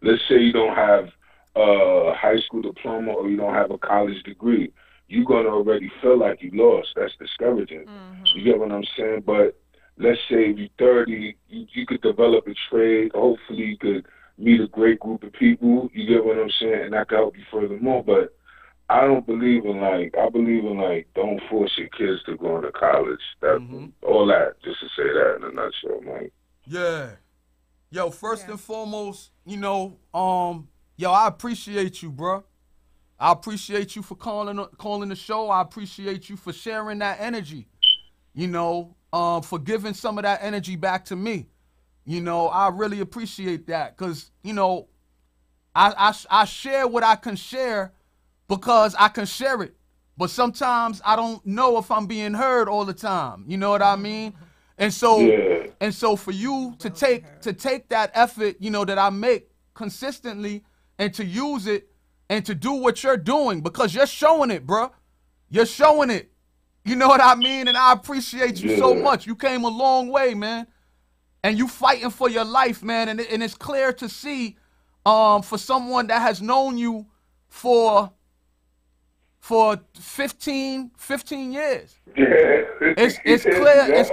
S11: Let's say you don't have a high school diploma or you don't have a college degree. You're going to already feel like you lost. That's discouraging. You get what I'm saying? But let's say if you're 30, you could develop a trade. Hopefully you could meet a great group of people, you get what I'm saying, and that can help you furthermore. But I don't believe in, like, I believe in, like, don't force your kids to go into college. That all that, just to say that in a nutshell, man.
S3: Yeah. Yo, first and foremost, I appreciate you, bro. I appreciate you for calling the show. I appreciate you for sharing that energy, for giving some of that energy back to me. I really appreciate that, because, I share what I can share because I can share it. But sometimes I don't know if I'm being heard all the time. You know what I mean? And so for you to take that effort, that I make consistently, and to use it and to do what you're doing, because you're showing it, bro. You're showing it. You know what I mean? And I appreciate you so much. You came a long way, man. And you fighting for your life, man. And it's clear to see, for someone that has known you for 15 years. It's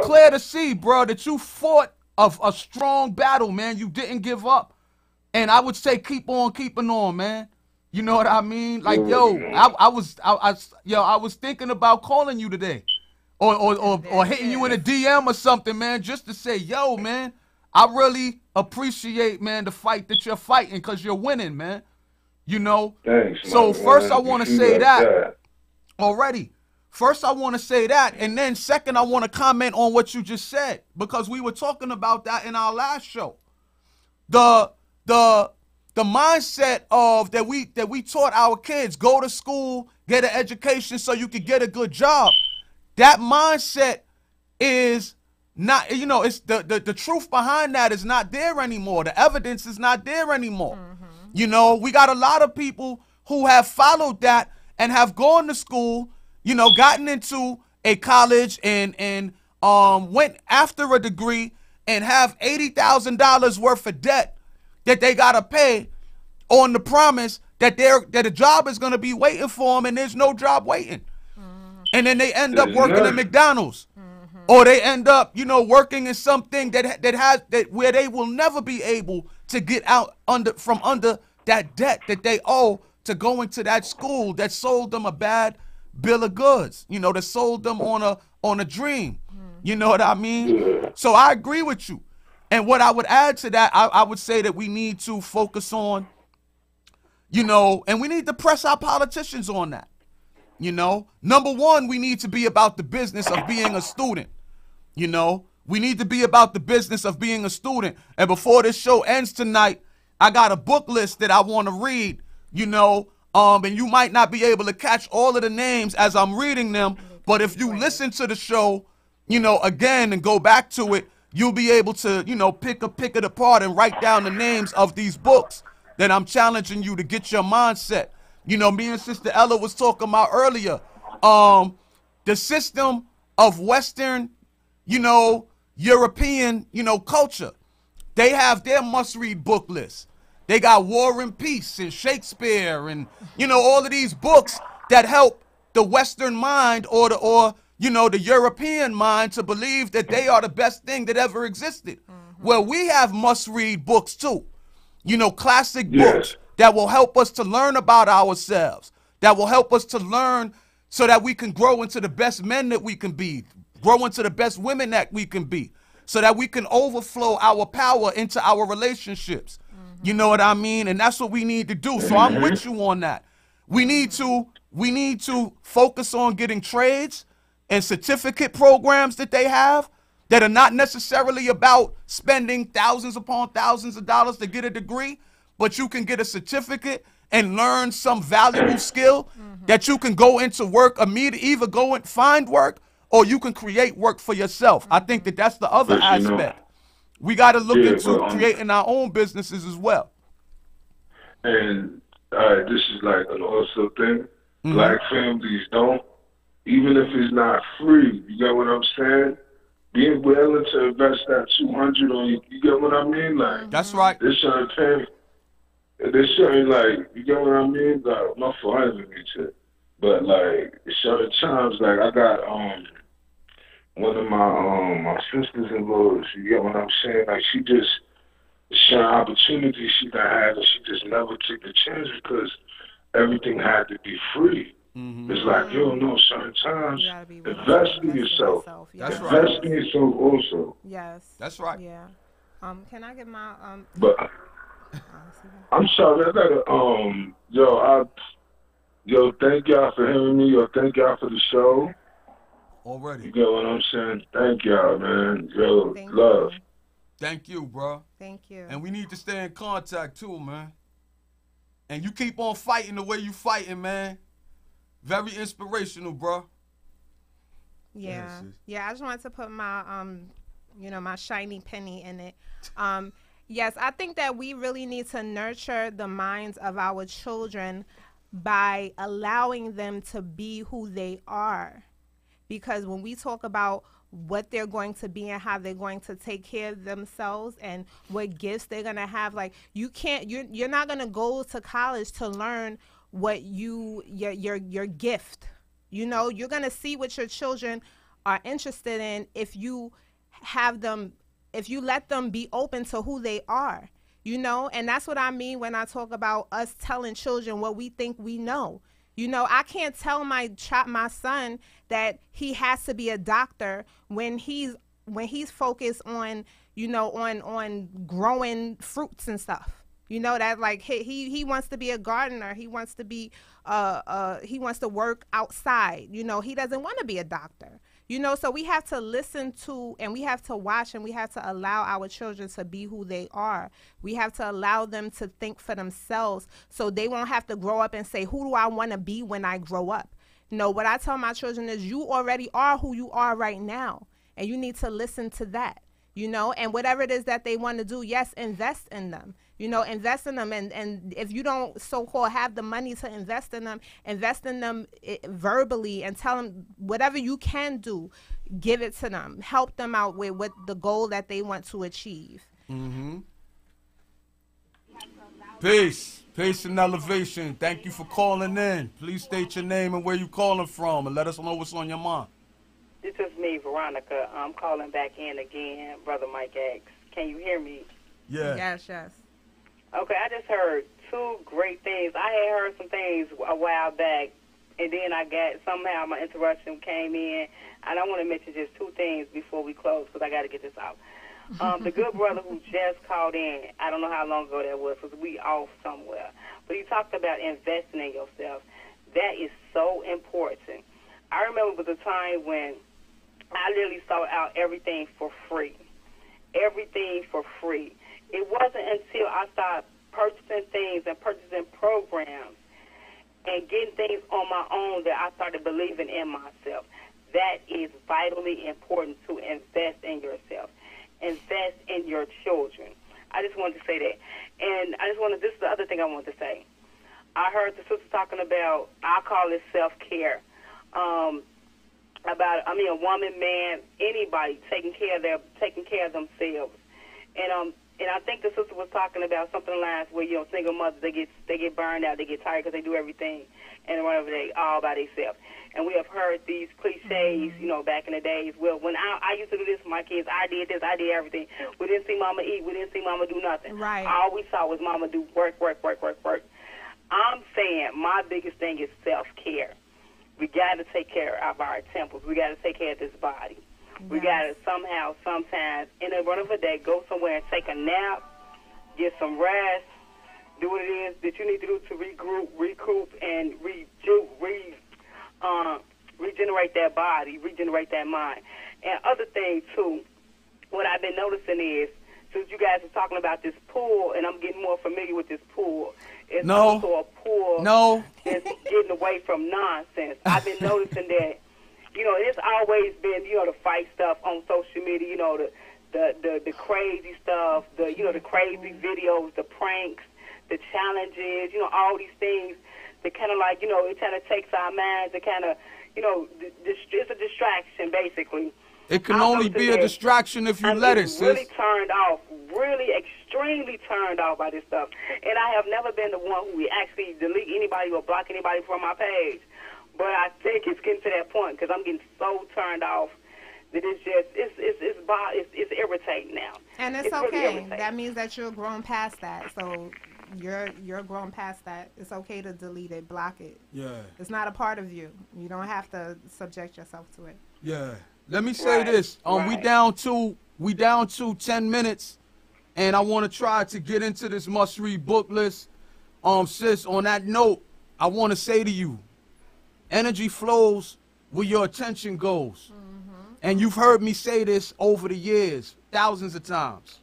S3: clear to see, bro, that you fought a strong battle, man. You didn't give up. And I would say keep on keeping on, man. You know what I mean? Like, I was thinking about calling you today. Or hitting you in a DM or something, man, just to say, yo, man, I really appreciate, man, the fight that you're fighting, because you're winning, man.
S11: Thanks,
S3: so
S11: man.
S3: First I want to say that already. First I want to say that, and then second I want to comment on what you just said, because we were talking about that in our last show. The mindset of that we taught our kids, go to school, get an education so you could get a good job. That mindset is not, it's the truth behind that is not there anymore. The evidence is not there anymore. We got a lot of people who have followed that and have gone to school, gotten into a college and went after a degree and have $80,000 worth of debt that they got to pay on the promise that a job is going to be waiting for them, and there's no job waiting. And then they end up working at McDonald's, or they end up, working in something that where they will never be able to get out from under that debt that they owe to going to that school that sold them a bad bill of goods, that sold them on a dream. You know what I mean? So I agree with you. And what I would add to that, I would say that we need to focus on, and we need to press our politicians on that. Number one, we need to be about the business of being a student. We need to be about the business of being a student. And before this show ends tonight, I got a book list that I want to read, you know, and you might not be able to catch all of the names as I'm reading them, but if you listen to the show, you know, again and go back to it, you'll be able to, you know, pick it apart and write down the names of these books that I'm challenging you to get your mindset. You know, me and Sister Ella was talking about earlier, the system of Western, you know, European, you know, culture. They have their must-read book list. They got War and Peace and Shakespeare and, you know, all of these books that help the Western mind or you know, the European mind to believe that they are the best thing that ever existed. Well, we have must-read books too. You know, classic books that will help us to learn about ourselves, that will help us to learn so that we can grow into the best men that we can be, grow into the best women that we can be, so that we can overflow our power into our relationships. You know what I mean? And that's what we need to do. So I'm with you on that. We need to focus on getting trades and certificate programs that they have that are not necessarily about spending thousands upon thousands of dollars to get a degree, but you can get a certificate and learn some valuable skill that you can go into work immediately, either go and find work or you can create work for yourself. I think that that's the other aspect. We got to look into creating our own businesses as well.
S11: And this is like an also thing. Black families don't, even if it's not free, you get what I'm saying? Being willing to invest that $200 on you get what I mean? Like,
S3: that's right.
S11: There's certain like, you get what I mean? Like, my father me too. But like, certain times, like I got one of my sisters-in-law, you get what I'm saying? Like, she just certain opportunities she done had, and she just never took the chance because everything had to be free. It's like, you don't know, certain times, invest in yourself.
S3: That's right.
S11: Invest in yourself also.
S4: Yes.
S3: That's right.
S4: Yeah. Can I get my
S11: But I'm sorry, I gotta yo, thank y'all for hearing me. Yo, thank y'all for the show.
S3: Already.
S11: You get what I'm saying? Thank y'all, man. Yo, love.
S3: Thank you, bro.
S4: Thank you.
S3: And we need to stay in contact too, man. And you keep on fighting the way you fighting, man. Very inspirational, bro.
S4: Yeah. Yeah, I just wanted to put my you know, my shiny penny in it. Yes, I think that we really need to nurture the minds of our children by allowing them to be who they are. Because when we talk about what they're going to be and how they're going to take care of themselves and what gifts they're going to have, like, you're not going to go to college to learn what your gift. You know, you're going to see what your children are interested in if you let them be open to who they are, you know. And that's what I mean when I talk about us telling children what we think we know. You know, I can't tell my son that he has to be a doctor when he's focused on, you know, on growing fruits and stuff. You know, that like he wants to be a gardener. He wants to be he wants to work outside. You know, he doesn't want to be a doctor. You know, so we have to listen to, and we have to watch, and we have to allow our children to be who they are. We have to allow them to think for themselves so they won't have to grow up and say, who do I want to be when I grow up? No, what I tell my children is you already are who you are right now, and you need to listen to that. You know, and whatever it is that they want to do, yes, invest in them. You know, invest in them. And if you don't so-called have the money to invest in them verbally and tell them whatever you can do, give it to them. Help them out with what the goal that they want to achieve.
S3: Peace. Peace and elevation. Thank you for calling in. Please state your name and where you calling from and let us know what's on your mind.
S5: This is me, Veronica. I'm calling back in again, Brother Mike X. Can you hear me?
S3: Yeah.
S4: Yes.
S5: Okay, I just heard two great things. I had heard some things a while back, and then somehow my interruption came in, and I want to mention just two things before we close because I got to get this out. The good brother who just called in, I don't know how long ago that was because we off somewhere, but he talked about investing in yourself. That is so important. I remember the time when I literally sought out everything for free. Everything for free. It wasn't until I started purchasing things and purchasing programs and getting things on my own that I started believing in myself. That is vitally important, to invest in yourself. Invest in your children. I just wanted to say that. And this is the other thing I wanted to say. I heard the sister talking about, I call it self-care. A woman, man, anybody taking care of themselves. And I think the sister was talking about something last where, single mothers, they get burned out, they get tired because they do everything and whatever, they all by themselves. And we have heard these cliches, back in the days. Well, when I used to do this for my kids, I did this, I did everything. We didn't see mama eat, we didn't see mama do nothing.
S4: Right.
S5: All we saw was mama do work. I'm saying my biggest thing is self-care. We got to take care of our temples. We got to take care of this body. Yes. We got to somehow, sometimes, in the run of a day, go somewhere and take a nap, get some rest, do what it is that you need to do to recoup, and regenerate that body, regenerate that mind. And other things, too, what I've been noticing is, since you guys are talking about this pool, and I'm getting more familiar with this pool, it's also a pool that's getting away from nonsense. I've been noticing that, it's always been, the fight stuff on social media, the crazy stuff, the crazy videos, the pranks, the challenges, all these things that kind of like, it kind of takes our minds, it kind of, it's a distraction, basically.
S3: It can only be a distraction if you let it, sis.
S5: Really turned off, really extremely turned off by this stuff. And I have never been the one who actually delete anybody or block anybody from my page. But I think it's getting to that point because I'm getting so turned off that it's just, it's irritating now.
S4: And it's okay. Really that means that you're grown past that. So you're grown past that. It's okay to delete it, block it.
S3: Yeah.
S4: It's not a part of you. You don't have to subject yourself to it.
S3: Yeah. Let me say this. We down to 10 minutes, and I want to try to get into this must-read book list. Sis, on that note, I want to say to you, energy flows where your attention goes. Mm-hmm. And you've heard me say this over the years, thousands of times,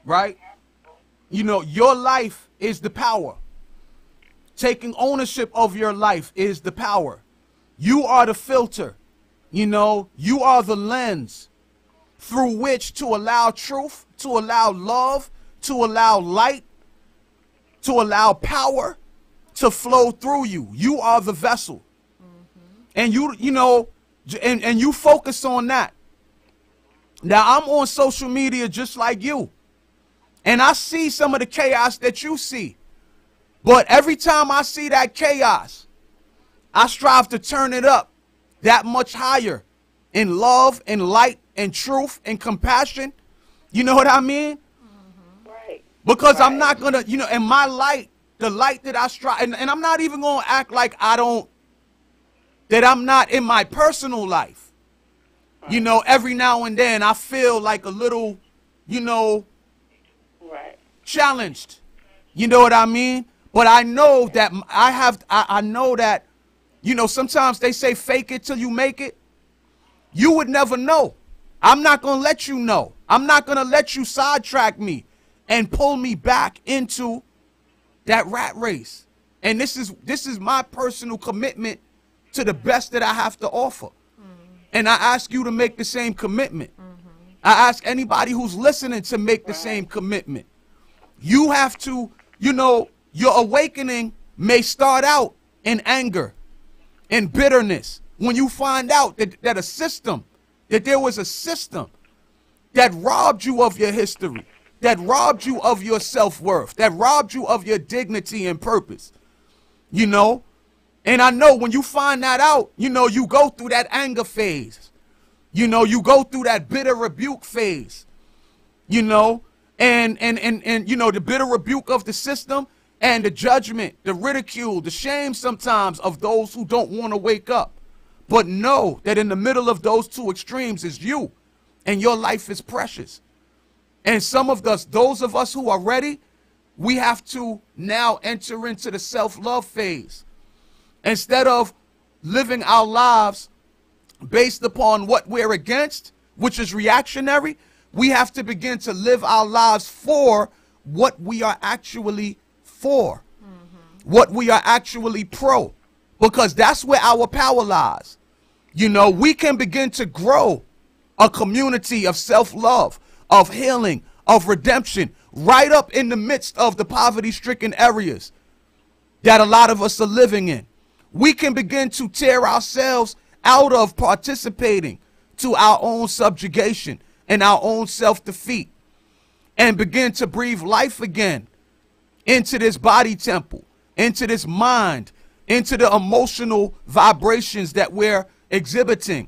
S3: right? Your life is the power. Taking ownership of your life is the power. You are the filter. You are the lens through which to allow truth, to allow love, to allow light, to allow power to flow through you. You are the vessel. Mm-hmm. And you focus on that. Now, I'm on social media just like you. And I see some of the chaos that you see. But every time I see that chaos, I strive to turn it up that much higher in love and light and truth and compassion. You know what I mean?
S5: Mm-hmm. Right.
S3: Because I'm not going to, and my light, the light that I strive, and I'm not even going to act like that I'm not in my personal life. Right. Every now and then I feel like a little, challenged. You know what I mean? But I know that I know that, sometimes they say fake it till you make it. You would never know. I'm not going to let you know. I'm not going to let you sidetrack me and pull me back into that rat race. And this is my personal commitment to the best that I have to offer. Mm-hmm. And I ask you to make the same commitment. Mm-hmm. I ask anybody who's listening to make the same commitment. You have to, your awakening may start out in anger, in bitterness. When you find out that there was a system that robbed you of your history, that robbed you of your self-worth, that robbed you of your dignity and purpose, And I know when you find that out, you go through that anger phase. You go through that bitter rebuke phase, and the bitter rebuke of the system and the judgment, the ridicule, the shame sometimes of those who don't want to wake up. But know that in the middle of those two extremes is you, and your life is precious. And some of those of us who are ready, we have to now enter into the self-love phase. Instead of living our lives based upon what we're against, which is reactionary, we have to begin to live our lives for what we are actually for, what we are actually pro, because that's where our power lies. You know, we can begin to grow a community of self-love, of healing, of redemption, right up in the midst of the poverty-stricken areas that a lot of us are living in. We can begin to tear ourselves out of participating to our own subjugation and our own self-defeat, and begin to breathe life again into this body temple, into this mind, into the emotional vibrations that we're exhibiting.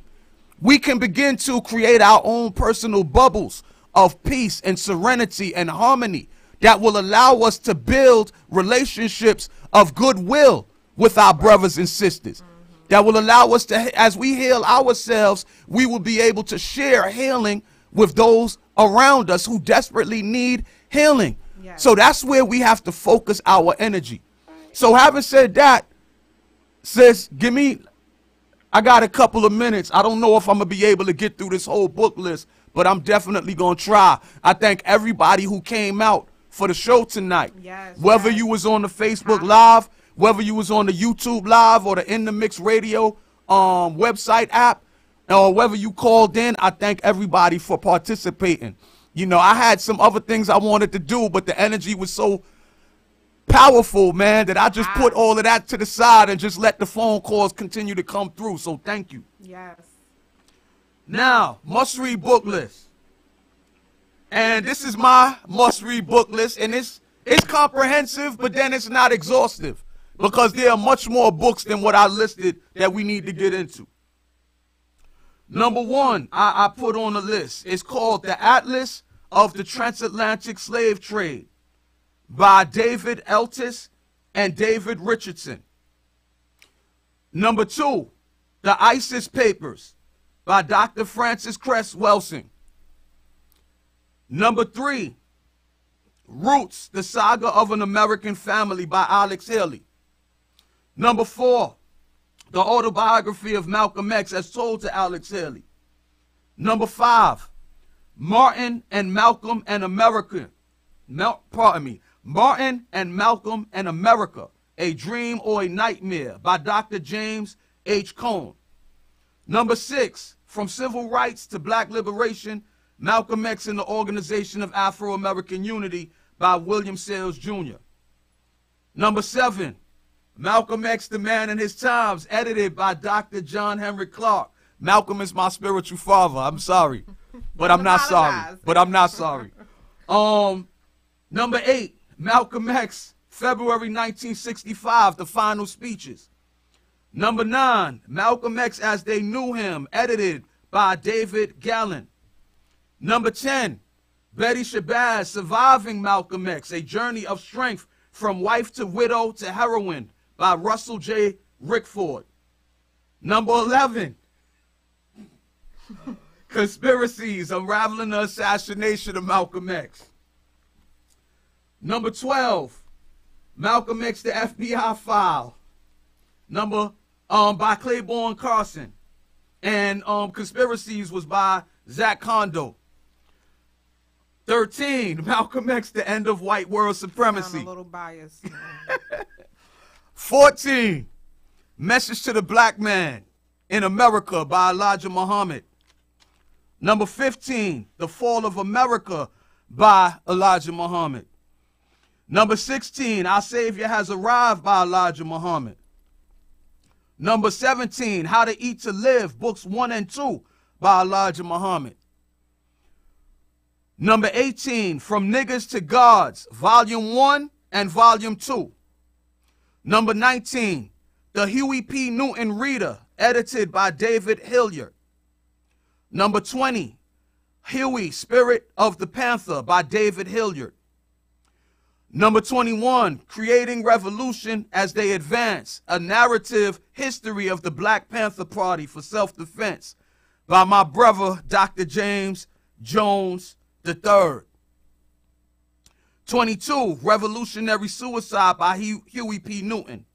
S3: We can begin to create our own personal bubbles of peace and serenity and harmony that will allow us to build relationships of goodwill with our brothers and sisters, that will allow us to, as we heal ourselves, we will be able to share healing with those around us who desperately need healing. Yes. So that's where we have to focus our energy. So having said that, sis, I got a couple of minutes. I don't know if I'm going to be able to get through this whole book list, but I'm definitely going to try. I thank everybody who came out for the show tonight. Yes, whether you was on the Facebook Live, whether you was on the YouTube Live or the In the Mix Radio website app, or whether you called in, I thank everybody for participating. You know, I had some other things I wanted to do, but the energy was so powerful, man, that I just put all of that to the side and just let the phone calls continue to come through. So thank you.
S4: Yes.
S3: Now, must-read book list. And this is my must-read book list, and it's comprehensive, but then it's not exhaustive, because there are much more books than what I listed that we need to get into. Number one, I put on the list. It's called The Atlas of the Transatlantic Slave Trade by David Eltis and David Richardson. Number two, The ISIS Papers by Dr. Francis Cress Welsing. Number three, Roots, The Saga of an American Family by Alex Haley. Number four, The Autobiography of Malcolm X as told to Alex Haley. Number five, Martin and Malcolm and America. Martin and Malcolm and America, A Dream or a Nightmare by Dr. James H. Cone. Number six, From Civil Rights to Black Liberation, Malcolm X and the Organization of Afro-American Unity by William Sales Jr. Number seven, Malcolm X, The Man and His Times, edited by Dr. John Henry Clark. Malcolm is my spiritual father. I'm sorry, but I'm not sorry. But I'm not sorry. Number eight, Malcolm X, February 1965, The Final Speeches. Number nine, Malcolm X as They Knew Him, edited by David Gallen. Number 10, Betty Shabazz, Surviving Malcolm X, A Journey of Strength from Wife to Widow to Heroine by Russell J. Rickford. Number 11, Conspiracies, Unraveling the Assassination of Malcolm X. Number 12, Malcolm X, The FBI File. By Claiborne Carson. And Conspiracies was by Zach Kondo. 13, Malcolm X, The End of White World Supremacy.
S4: I'm a little biased.
S3: 14, Message to the Black Man in America by Elijah Muhammad. Number 15, The Fall of America by Elijah Muhammad. Number 16, Our Savior Has Arrived by Elijah Muhammad. Number 17, How to Eat to Live, books 1 and 2 by Elijah Muhammad. Number 18, From Niggas to Gods, Volume 1 and Volume 2. Number 19, The Huey P. Newton Reader, edited by David Hilliard. Number 20, Huey, Spirit of the Panther by David Hilliard. Number 21, Creating Revolution as They Advance, A Narrative History of the Black Panther Party for Self-Defense by my brother, Dr. James Jones III. 22, Revolutionary Suicide by Huey P. Newton.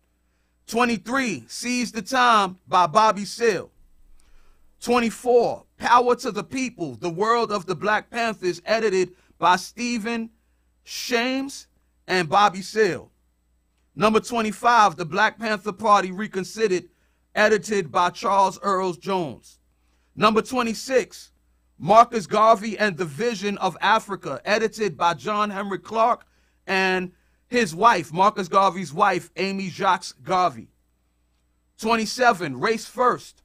S3: 23, Seize the Time by Bobby Seale. 24, Power to the People, The World of the Black Panthers, edited by Stephen Shames and Bobby Seale. Number 25, The Black Panther Party Reconsidered, edited by Charles Earls Jones. Number 26, Marcus Garvey and the Vision of Africa, edited by John Henry Clark and his wife, Marcus Garvey's wife, Amy Jacques Garvey. 27, Race First,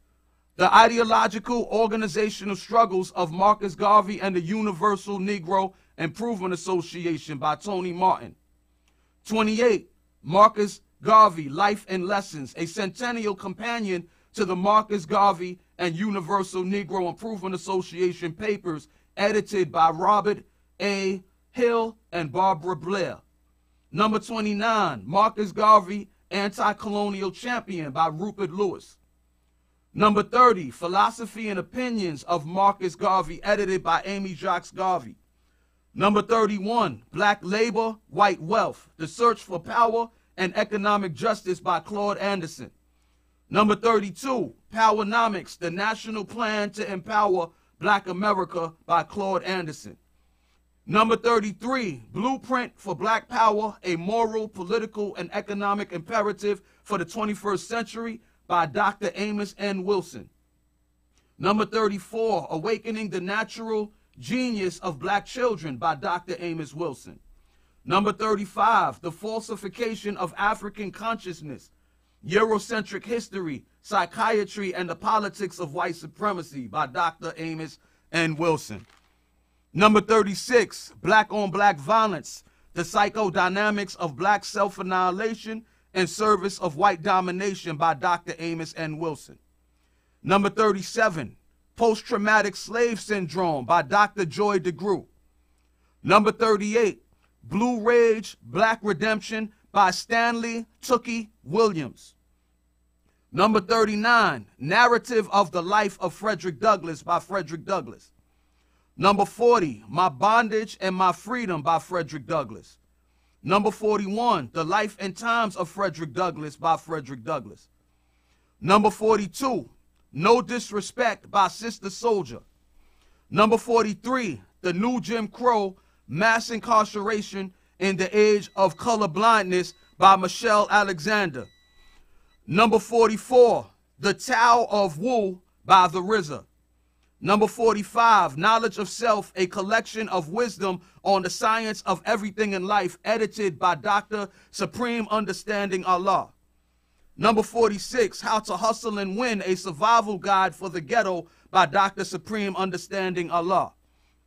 S3: The Ideological Organizational Struggles of Marcus Garvey and the Universal Negro Improvement Association by Tony Martin. 28, Marcus Garvey, Life and Lessons, a centennial companion to the Marcus Garvey and Universal Negro Improvement Association papers, edited by Robert A. Hill and Barbara Blair. Number 29, Marcus Garvey, Anti-Colonial Champion by Rupert Lewis. Number 30, Philosophy and Opinions of Marcus Garvey, edited by Amy Jacques Garvey. Number 31, Black Labor, White Wealth, The Search for Power and Economic Justice by Claude Anderson. Number 32, Powernomics, The National Plan to Empower Black America by Claude Anderson. Number 33, Blueprint for Black Power, A Moral, Political, and Economic Imperative for the 21st Century by Dr. Amos N. Wilson. Number 34, Awakening the Natural Genius of Black Children by Dr. Amos Wilson. Number 35, The Falsification of African Consciousness, Eurocentric History, Psychiatry, and the Politics of White Supremacy by Dr. Amos N. Wilson. Number 36, Black on Black Violence, The Psychodynamics of Black Self-Annihilation and Service of White Domination by Dr. Amos N. Wilson. Number 37, Post-Traumatic Slave Syndrome by Dr. Joy DeGruy. Number 38, Blue Rage, Black Redemption by Stanley Tookie Williams. Number 39, Narrative of the Life of Frederick Douglass by Frederick Douglass. Number 40, My Bondage and My Freedom by Frederick Douglass. Number 41, The Life and Times of Frederick Douglass by Frederick Douglass. Number 42, No Disrespect by Sister Soldier. Number 43, The New Jim Crow, Mass Incarceration in the Age of Colorblindness by Michelle Alexander. Number 44, The Tao of Wu by the RZA. Number 45, Knowledge of Self, a collection of wisdom on the science of everything in life, edited by Dr. Supreme Understanding Allah. Number 46, How to Hustle and Win, a survival guide for the ghetto by Dr. Supreme Understanding Allah.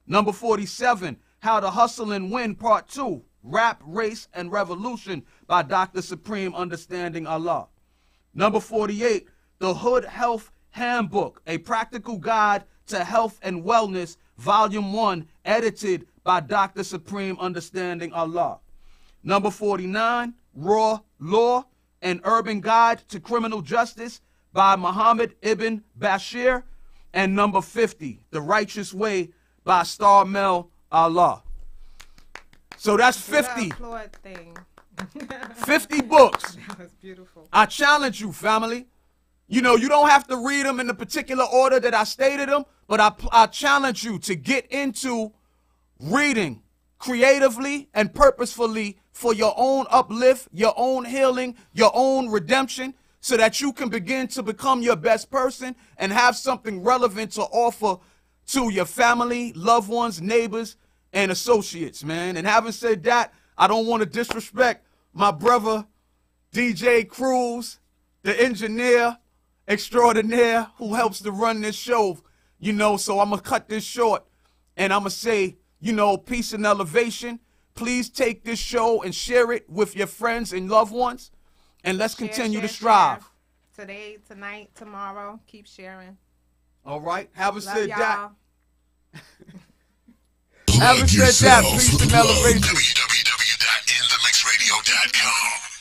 S3: Number 47, How to Hustle and Win, Part 2, Rap, Race, and Revolution by Dr. Supreme Understanding Allah. Number 48, The Hood Health Handbook, a practical guide to health and wellness, Volume 1, edited by Dr. Supreme Understanding Allah. Number 49, Raw Law, an Urban Guide to Criminal Justice by Muhammad Ibn Bashir. And number 50, The Righteous Way by Starmel Allah. So that's 50. 50 books.
S4: That was beautiful.
S3: I challenge you, family. You know, you don't have to read them in the particular order that I stated them, but I challenge you to get into reading creatively and purposefully for your own uplift, your own healing, your own redemption, so that you can begin to become your best person and have something relevant to offer to your family, loved ones, neighbors, and associates, man. And having said that, I don't want to disrespect my brother, DJ Cruz, the engineer extraordinaire who helps to run this show, you know, so I'm going to cut this short and I'm going to say, you know, peace and elevation. Please take this show and share it with your friends and loved ones, and let's continue to strive.
S4: Share. Today, tonight, tomorrow, keep sharing.
S3: All right. Having said
S4: y'all.
S3: that, having said that, peace and elevation.
S2: www.inthemixradio.com